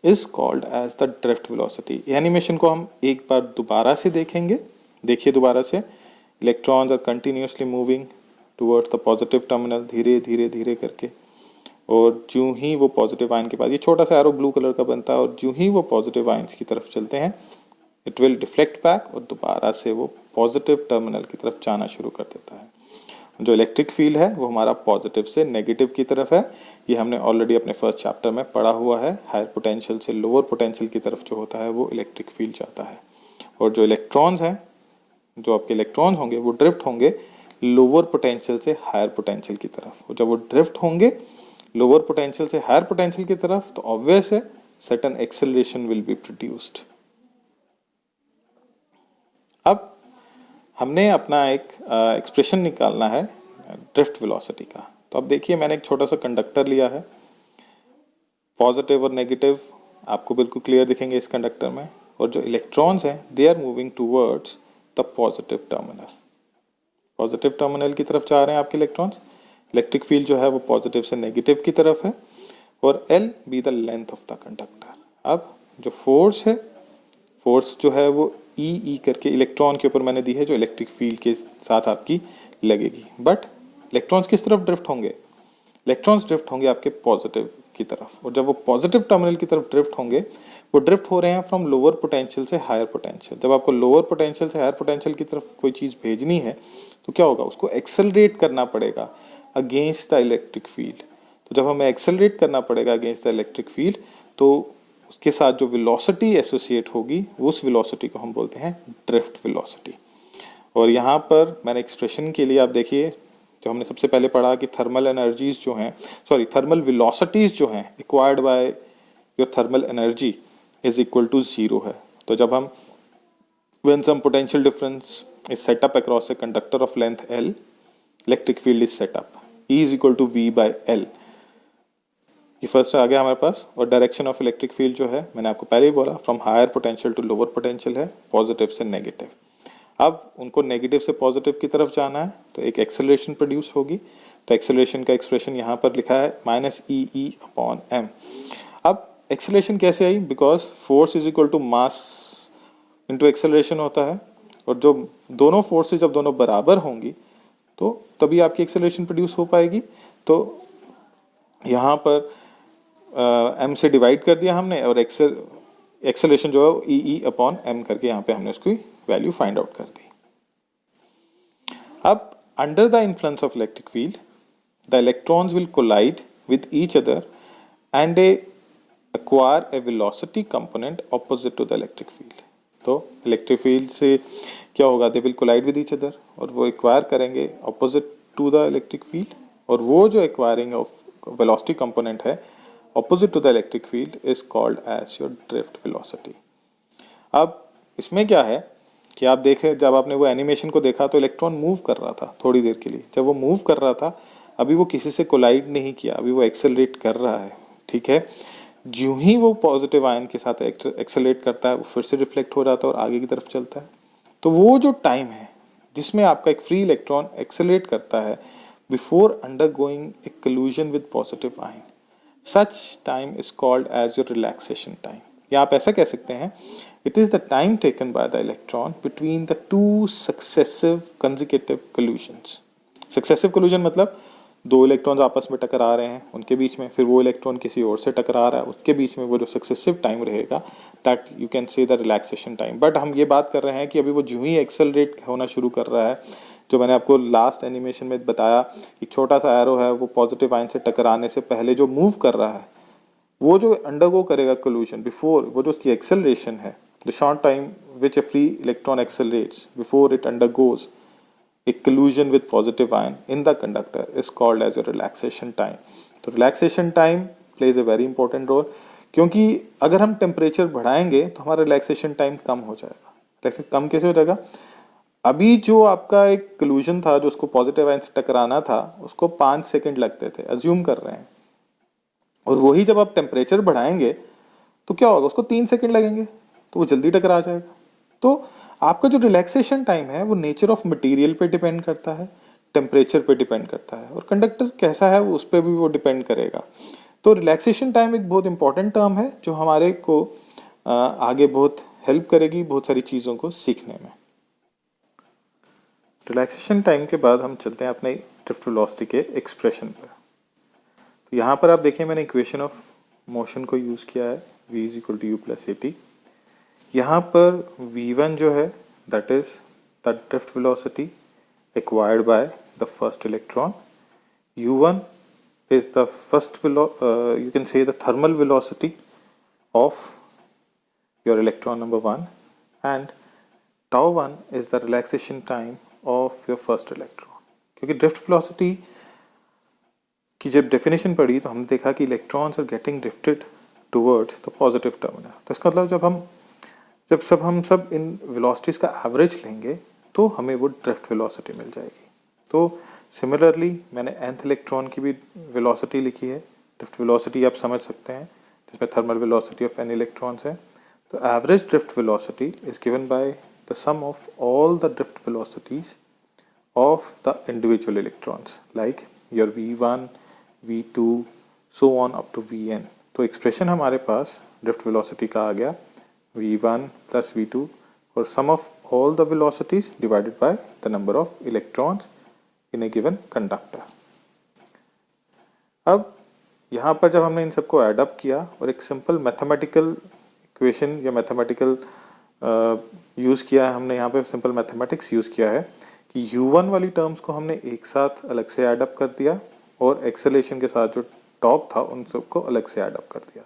is called as the drift velocity. Animation को हम एक बार दोबारा से देखेंगे। देखिए दोबारा से, electrons are continuously moving towards the positive terminal, धीरे धीरे धीरे करके, और जो ही वो पॉजिटिव आयन के बाद ये छोटा सा एरो ब्लू कलर का बनता है, और जो ही वो पॉजिटिव आयंस की तरफ चलते हैं इट विल डिफ्लेक्ट बैक और दोबारा से वो पॉजिटिव टर्मिनल की तरफ जाना शुरू कर देता है। जो इलेक्ट्रिक फील्ड है वो हमारा पॉजिटिव से नेगेटिव की तरफ है, ये हमने ऑलरेडी अपने फर्स्ट चैप्टर में पढ़ा हुआ है। हायर पोटेंशियल से लोअर पोटेंशियल की तरफ जो होता है वो इलेक्ट्रिक फील्ड जाता है, और जो इलेक्ट्रॉन्स हैं, जो आपके इलेक्ट्रॉन्स होंगे वो ड्रिफ्ट होंगे लोअर पोटेंशियल से हायर पोटेंशियल की तरफ। और जब वो ड्रिफ्ट होंगे लोअर पोटेंशियल से हायर पोटेंशियल की तरफ तो ऑब्वियस है certain acceleration will be produced. अब हमने अपना एक एक्सप्रेशन निकालना है ड्रिफ्ट वेलोसिटी का। तो अब देखिए मैंने एक छोटा सा कंडक्टर लिया है, पॉजिटिव और नेगेटिव आपको बिल्कुल क्लियर दिखेंगे इस कंडक्टर में, और जो इलेक्ट्रॉन्स हैं they are moving towards the positive terminal. Positive terminal की तरफ जा रहे हैं आपके इलेक्ट्रॉन्स। इलेक्ट्रिक फील्ड जो है वो पॉजिटिव से नेगेटिव की तरफ है, और L be the length of the conductor. अब जो फोर्स है, फोर्स जो है वो ई करके इलेक्ट्रॉन के ऊपर मैंने दी है, जो इलेक्ट्रिक फील्ड के साथ आपकी लगेगी। बट इलेक्ट्रॉन्स किस तरफ ड्रिफ्ट होंगे? इलेक्ट्रॉन्स ड्रिफ्ट होंगे आपके पॉजिटिव की तरफ, और जब वो पॉजिटिव टर्मिनल की तरफ ड्रिफ्ट होंगे, वो ड्रिफ्ट हो रहे हैं फ्रॉम लोअर पोटेंशियल से हायर पोटेंशियल। जब आपको लोअर पोटेंशियल से हायर पोटेंशियल की तरफ कोई चीज़ भेजनी है तो क्या होगा? उसको एक्सेलरेट करना पड़ेगा अगेंस्ट द इलेक्ट्रिक फील्ड। तो जब हमें एक्सेलरेट करना पड़ेगा अगेंस्ट द इलेक्ट्रिक फील्ड, तो उसके साथ जो वेलोसिटी एसोसिएट होगी, उस वेलोसिटी को हम बोलते हैं ड्रिफ्ट वेलोसिटी। और यहाँ पर मैंने एक्सप्रेशन के लिए आप देखिए, जो हमने सबसे पहले पढ़ा कि थर्मल एनर्जीज जो हैं, थर्मल वेलोसिटीज जो हैं acquired by your thermal energy is equal to 0 है। तो जब हम when some potential difference is set up across a conductor of length L, electric field is set up E is equal to V by L। ये फर्स्ट आ गया हमारे पास। और डायरेक्शन ऑफ इलेक्ट्रिक फील्ड जो है, मैंने आपको पहले ही बोला, from higher potential to lower potential है, पॉजिटिव से नेगेटिव। अब उनको नेगेटिव से पॉजिटिव की तरफ जाना है तो एक एक्सेलरेशन प्रोड्यूस होगी। तो एक्सेलरेशन का एक्सप्रेशन यहाँ पर लिखा है -E/m। अब एक्सेलरेशन कैसे आई? Because force is equal to mass into acceleration होता है, और जो दोनों फोर्सेज जब दोनों बराबर होंगी तो तभी आपकी एक्सेलरेशन प्रोड्यूस हो पाएगी। तो यहाँ पर m से डिवाइड कर दिया हमने, और एक्सेलरेशन जो है E/m करके यहाँ पे हमने उसकी वैल्यू फाइंड आउट कर दी। अब under the influence of electric field, the electrons will collide with each other and acquire a velocity component opposite to the electric field। तो इलेक्ट्रिक फील्ड से क्या होगा? They will collide with each other, और वो एक्वायर करेंगे opposite to the electric field, और वो जो एक्वायरिंग ऑफ वेलोसिटी कंपोनेंट है opposite to the electric field is called as your drift velocity. अब इसमें क्या है कि आप देखें, जब आपने वो एनिमेशन को देखा तो इलेक्ट्रॉन मूव कर रहा था थोड़ी देर के लिए। जब वो मूव कर रहा था, अभी वो किसी से कोलाइड नहीं किया, अभी वो एक्सेलरेट कर रहा है, ठीक है। ज्यों ही वो पॉजिटिव आयन के साथ एक्सेलरेट करता है, वो फिर से रिफ्लेक्ट हो जाता है और आगे की तरफ चलता है। तो वो जो टाइम है जिसमें आपका एक फ्री इलेक्ट्रॉन एक्सेलरेट करता है before undergoing a collision with positive ion, such time is called as your relaxation time. या आप ऐसा कह सकते हैं, it is the time taken by the electron between the two successive consecutive collisions. Successive collision मतलब दो इलेक्ट्रॉन्स आपस में टकरा रहे हैं, उनके बीच में, फिर वो इलेक्ट्रॉन किसी और से टकरा रहा है, उसके बीच में वो जो सक्सेसिव टाइम रहेगा, that you can say the relaxation time. But हम ये बात कर रहे हैं कि अभी वो जो ही एक्सेलरेट होना शुरू कर रहा है, जो मैंने आपको लास्ट एनिमेशन में बताया कि छोटा सा एरो है, वो पॉजिटिव आयन से टकराने से पहले जो मूव कर रहा है, वो जो अंडरगो करेगा कोलिजन बिफोर, वो जो उसकी एक्सेलरेशन है, the short time which A free electron accelerates before it undergoes a collision with positive ion in the conductor is called as a relaxation time। तो relaxation time plays a very important role, क्योंकि अगर हम टेम्परेचर बढ़ाएंगे तो हमारा रिलैक्सेशन टाइम कम हो जाएगा। कम कैसे हो जाएगा? अभी जो आपका एक collision था, जो उसको पॉजिटिव आयन से टकराना था, उसको 5 सेकंड लगते थे, अज्यूम कर रहे हैं, और वही जब आप टेम्परेचर बढ़ाएंगे तो क्या होगा? उसको 3 सेकंड लगेंगे, तो वो जल्दी टकरा जाएगा। तो आपका जो रिलैक्सेशन टाइम है वो नेचर ऑफ मटेरियल पे डिपेंड करता है, टेम्परेचर पे डिपेंड करता है, और कंडक्टर कैसा है उस पर भी वो डिपेंड करेगा। तो रिलैक्सेशन टाइम एक बहुत इंपॉर्टेंट टर्म है जो हमारे को आगे बहुत हेल्प करेगी बहुत सारी चीज़ों को सीखने में। रिलैक्सेशन टाइम के बाद हम चलते हैं अपने ड्रिफ्ट वेलोसिटी के एक्सप्रेशन पर। तो यहाँ पर आप देखें, मैंने इक्वेशन ऑफ मोशन को यूज़ किया है, v is equal to u plus at। यहाँ पर v1 जो है that is the drift velocity acquired by the first electron, u1 is the first you can say the thermal velocity of your electron number 1, and tau1 is the relaxation time of your first electron। क्योंकि ड्रिफ्ट वेलोसिटी की जब डेफिनेशन पढ़ी तो हमने देखा कि electrons are getting drifted towards the positive terminal. तो इसका मतलब जब हम सब इन वेलोसिटीज़ का एवरेज लेंगे तो हमें वो ड्रिफ्ट वेलोसिटी मिल जाएगी। तो सिमिलरली मैंने nth इलेक्ट्रॉन की भी वेलोसिटी लिखी है। ड्रिफ्ट वेलोसिटी आप समझ सकते हैं, जिसमें thermal velocity of n electrons है। तो average drift velocity is given by the sum of all the drift velocities of the individual electrons like your v1, v2 so on up to vn। तो एक्सप्रेशन हमारे पास ड्रिफ्ट वेलोसिटी का आ गया v1 plus v2 और sum of all the velocities divided by the number of electrons in a given conductor। अब यहाँ पर जब हमने इन सबको एड अप किया और एक सिंपल मैथमेटिकल इक्वेशन या मैथमेटिकल यूज़ किया है, हमने यहाँ पे सिंपल मैथमेटिक्स यूज़ किया है कि u1 वाली टर्म्स को हमने एक साथ अलग से ऐड अप कर दिया और एक्सेलेरेशन के साथ जो टॉर्क था उन सबको अलग से ऐड अप कर दिया।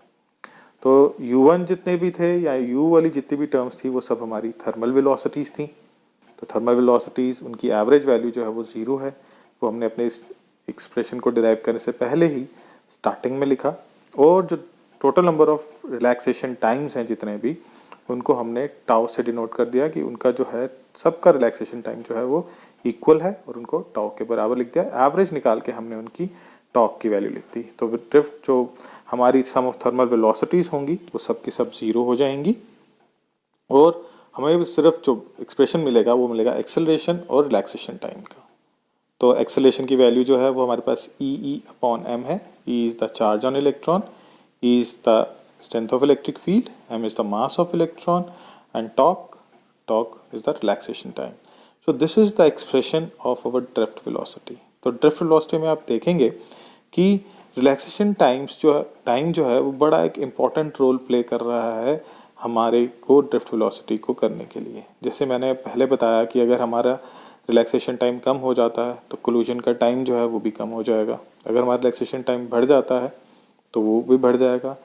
तो u1 जितने भी थे या u वाली जितनी भी टर्म्स थी वो सब हमारी थर्मल वेलोसिटीज़ थी। तो थर्मल वेलोसिटीज़ उनकी एवरेज वैल्यू जो है वो 0 है, वो हमने अपने इस एक्सप्रेशन को डिराइव करने से पहले ही स्टार्टिंग में लिखा। और जो total number of relaxation times हैं जितने भी, उनको हमने टाउ से डिनोट कर दिया कि उनका जो है सबका रिलैक्सेशन टाइम जो है वो इक्वल है और उनको टाउ के बराबर लिख दिया। एवरेज निकाल के हमने उनकी टॉर्क की वैल्यू लिख दी। तो ड्रिफ्ट जो हमारी सम ऑफ थर्मल वेलोसिटीज़ होंगी वो सब की सब 0 हो जाएंगी और हमें सिर्फ जो एक्सप्रेशन मिलेगा वो मिलेगा एक्सेलरेशन और रिलैक्सेशन टाइम का। तो एक्सेलरेशन की वैल्यू जो है वो हमारे पास E/m है। E is the charge on electron, E is the strength of electric field, m is the mass of electron and torque is the relaxation time। So this is the expression of our drift velocity। तो drift velocity में आप देखेंगे कि relaxation टाइम जो है वो बड़ा एक important रोल प्ले कर रहा है हमारे को drift velocity को करने के लिए। जैसे मैंने पहले बताया कि अगर हमारा रिलैक्सेशन टाइम कम हो जाता है तो कोलिजन का टाइम जो है वो भी कम हो जाएगा। अगर हमारा रिलैक्सेशन टाइम बढ़ जाता है तो वो भी बढ़ जाएगा।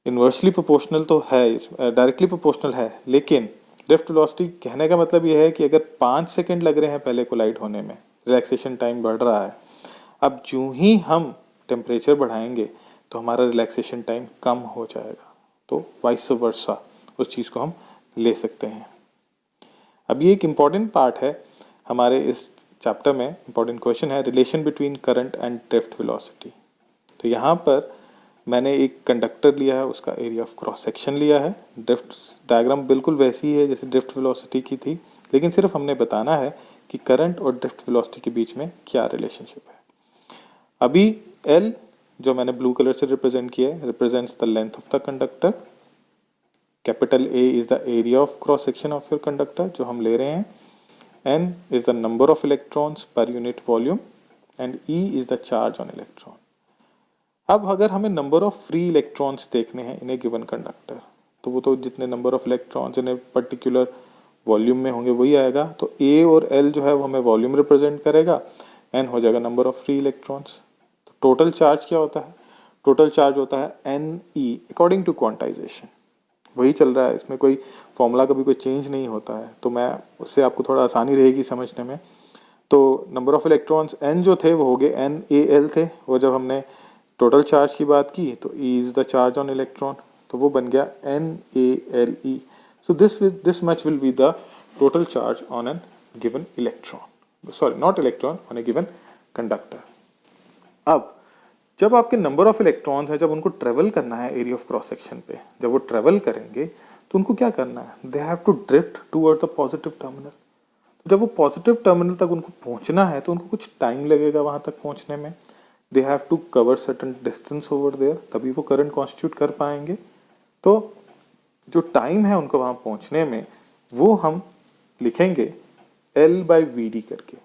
इन्वर्सली प्रोपोर्शनल तो है, डायरेक्टली प्रोपोर्शनल है, लेकिन ड्रिफ्ट वेलोसिटी कहने का मतलब यह है कि अगर 5 सेकंड लग रहे हैं पहले कोलाइड होने में, रिलैक्सेशन टाइम बढ़ रहा है, अब जो ही हम टेम्परेचर बढ़ाएंगे तो हमारा रिलैक्सेशन टाइम कम हो जाएगा। तो वाइस वर्सा उस चीज़ को हम ले सकते हैं। अब ये एक इम्पॉर्टेंट पार्ट है हमारे इस चैप्टर में, इम्पॉर्टेंट क्वेश्चन है relation between current and drift velocity. तो यहाँ पर मैंने एक कंडक्टर लिया है, उसका एरिया ऑफ क्रॉस सेक्शन लिया है। ड्रिफ्ट डायग्राम बिल्कुल वैसी है जैसे ड्रिफ्ट वेलोसिटी की थी, लेकिन सिर्फ हमने बताना है कि करंट और ड्रिफ्ट वेलोसिटी के बीच में क्या रिलेशनशिप है। अभी L जो मैंने ब्लू कलर से रिप्रेजेंट किया है represents the length of the conductor. Capital A is the area of cross section of your conductor जो हम ले रहे हैं। N is the number of electrons per unit volume and E is the charge on electron. अब अगर हमें नंबर ऑफ फ्री इलेक्ट्रॉन्स देखने हैं इन ए गिवन कंडक्टर, तो वो तो जितने number of electrons in a particular volume में होंगे वही आएगा। तो A और L जो है वो हमें वॉल्यूम रिप्रेजेंट करेगा, N हो जाएगा नंबर ऑफ फ्री इलेक्ट्रॉन्स। तो टोटल चार्ज क्या होता है? टोटल चार्ज होता है NE अकॉर्डिंग टू क्वांटाइजेशन। वही चल रहा है, इसमें कोई फॉर्मूला कभी कोई चेंज नहीं होता है, तो मैं उससे आपको थोड़ा आसानी रहेगी समझने में। तो नंबर ऑफ इलेक्ट्रॉन्स N जो थे वो हो गए NaL थे, और जब हमने टोटल चार्ज की बात की तो E is the charge on electron, तो वो बन गया NaLe। So this much will be the total charge on an given electron, sorry not electron, on A given conductor. अब जब आपके नंबर ऑफ इलेक्ट्रॉन्स है, जब उनको ट्रेवल करना है एरिया ऑफ क्रॉस सेक्शन पे, जब वो ट्रेवल करेंगे तो उनको क्या करना है? They have to drift toward the positive terminal. तो जब वो पॉजिटिव टर्मिनल तक उनको पहुंचना है तो उनको कुछ टाइम लगेगा वहां तक पहुंचने में। They have to cover certain distance over there, तभी वो करंट कॉन्स्टिट्यूट कर पाएंगे। तो जो टाइम है उनको वहां पहुंचने में वो हम लिखेंगे L/Vd करके।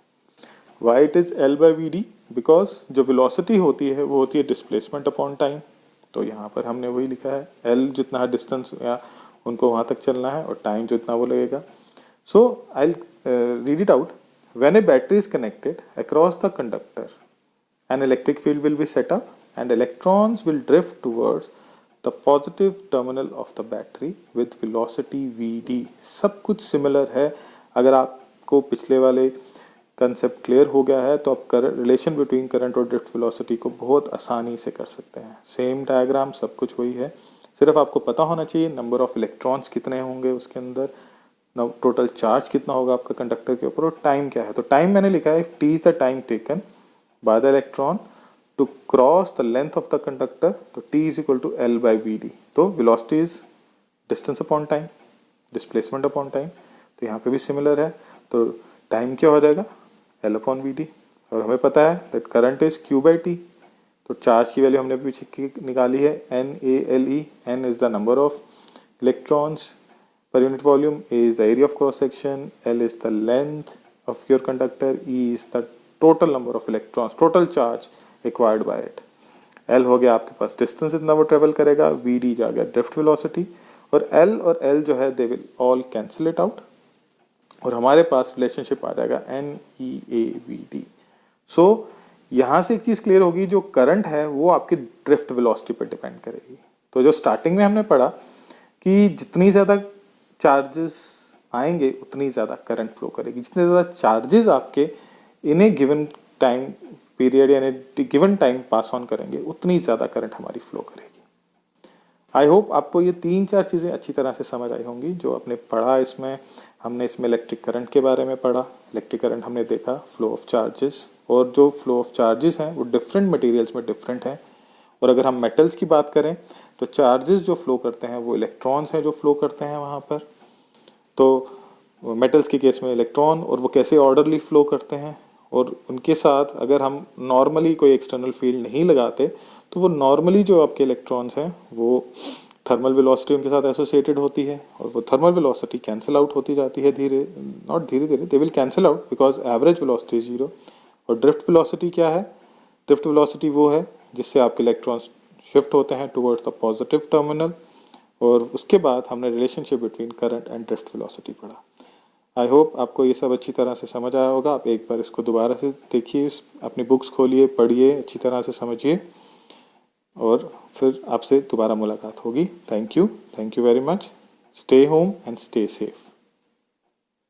Why it is L/Vd? Because जो वेलोसिटी होती है वो होती है डिस्प्लेसमेंट अपॉन टाइम। तो यहाँ पर हमने वही लिखा है, L जितना डिस्टेंस या उनको वहां तक चलना है और टाइम जितना वो लगेगा। So I read it out. When a battery is connected across the conductor, an electric field will be set up and electrons will drift towards the positive terminal of the battery with velocity Vd। सब कुछ सिमिलर है। अगर आपको पिछले वाले कंसेप्ट क्लियर हो गया है तो आप रिलेशन बिटवीन करंट और ड्रिफ्ट वेलोसिटी को बहुत आसानी से कर सकते हैं। सेम डायग्राम, सब कुछ वही है, सिर्फ आपको पता होना चाहिए नंबर ऑफ इलेक्ट्रॉन्स कितने होंगे उसके अंदर, टोटल चार्ज कितना होगा आपका कंडक्टर के ऊपर, और टाइम क्या है। तो टाइम मैंने लिखा है T is the time taken by the electron to cross the length of the conductor, तो T is equal to L/Vd। तो velocity is distance upon time, displacement upon time, तो यहाँ पे भी सिमिलर है। तो टाइम क्या हो जाएगा, L अपॉन वी डी, और हमें पता है that current is Q by T. तो चार्ज की वैल्यू हमने पीछे की निकाली है NaLe, N is the number of electrons per unit volume, A is the area of cross section, L is the length of your conductor, E is the total number of electrons, total charge required by it. L हो गया आपके पास डिस्टेंस इतना वो ट्रेवल करेगा, Vd जा गया ड्रिफ्ट वेलोसिटी, और L जो है they will all cancel it out, और हमारे पास रिलेशनशिप आ जाएगा NeAVd। सो यहाँ से एक चीज़ क्लियर होगी, जो करंट है वो आपकी ड्रिफ्ट वेलोसिटी पर डिपेंड करेगी। तो जो स्टार्टिंग में हमने पढ़ा कि जितनी ज़्यादा चार्जेस आएंगे उतनी ज़्यादा करंट फ्लो करेगी, जितने ज़्यादा चार्जेस आपके इन ए गिवन टाइम पीरियड यानी गिवन टाइम पास ऑन करेंगे उतनी ज़्यादा करंट हमारी फ्लो करेगी। आई होप आपको ये 3-4 चीज़ें अच्छी तरह से समझ आई होंगी जो आपने पढ़ा। इसमें हमने इलेक्ट्रिक करंट के बारे में पढ़ा, इलेक्ट्रिक करंट हमने देखा, फ्लो ऑफ चार्जेस, और जो फ्लो ऑफ चार्जेस हैं वो डिफरेंट मटेरियल्स में डिफरेंट हैं। और अगर हम मेटल्स की बात करें तो चार्जेस जो फ्लो करते हैं वो इलेक्ट्रॉन्स हैं जो फ्लो करते हैं वहाँ पर। तो मेटल्स के केस में इलेक्ट्रॉन, और वो कैसे ऑर्डरली फ्लो करते हैं, और उनके साथ अगर हम नॉर्मली कोई एक्सटर्नल फील्ड नहीं लगाते तो वो नॉर्मली जो आपके इलेक्ट्रॉन्स हैं वो थर्मल वेलोसिटी उनके साथ एसोसिएटेड होती है, और वो थर्मल वेलोसिटी कैंसिल आउट होती जाती है धीरे, नॉट धीरे धीरे, दे will cancel out because average velocity is 0। और ड्रिफ्ट वेलोसिटी क्या है, ड्रिफ्ट वेलोसिटी वो है जिससे आपके इलेक्ट्रॉन्स शिफ्ट होते हैं टुवर्ड्स द पॉजिटिव टर्मिनल। और उसके बाद हमने relationship between current and drift velocity पढ़ा। आई होप आपको ये सब अच्छी तरह से समझ आया होगा। आप एक बार इसको दोबारा से देखिए, अपनी बुक्स खोलिए, पढ़िए, अच्छी तरह से समझिए, और फिर आपसे दोबारा मुलाकात होगी। Thank you very much. Stay home and stay safe.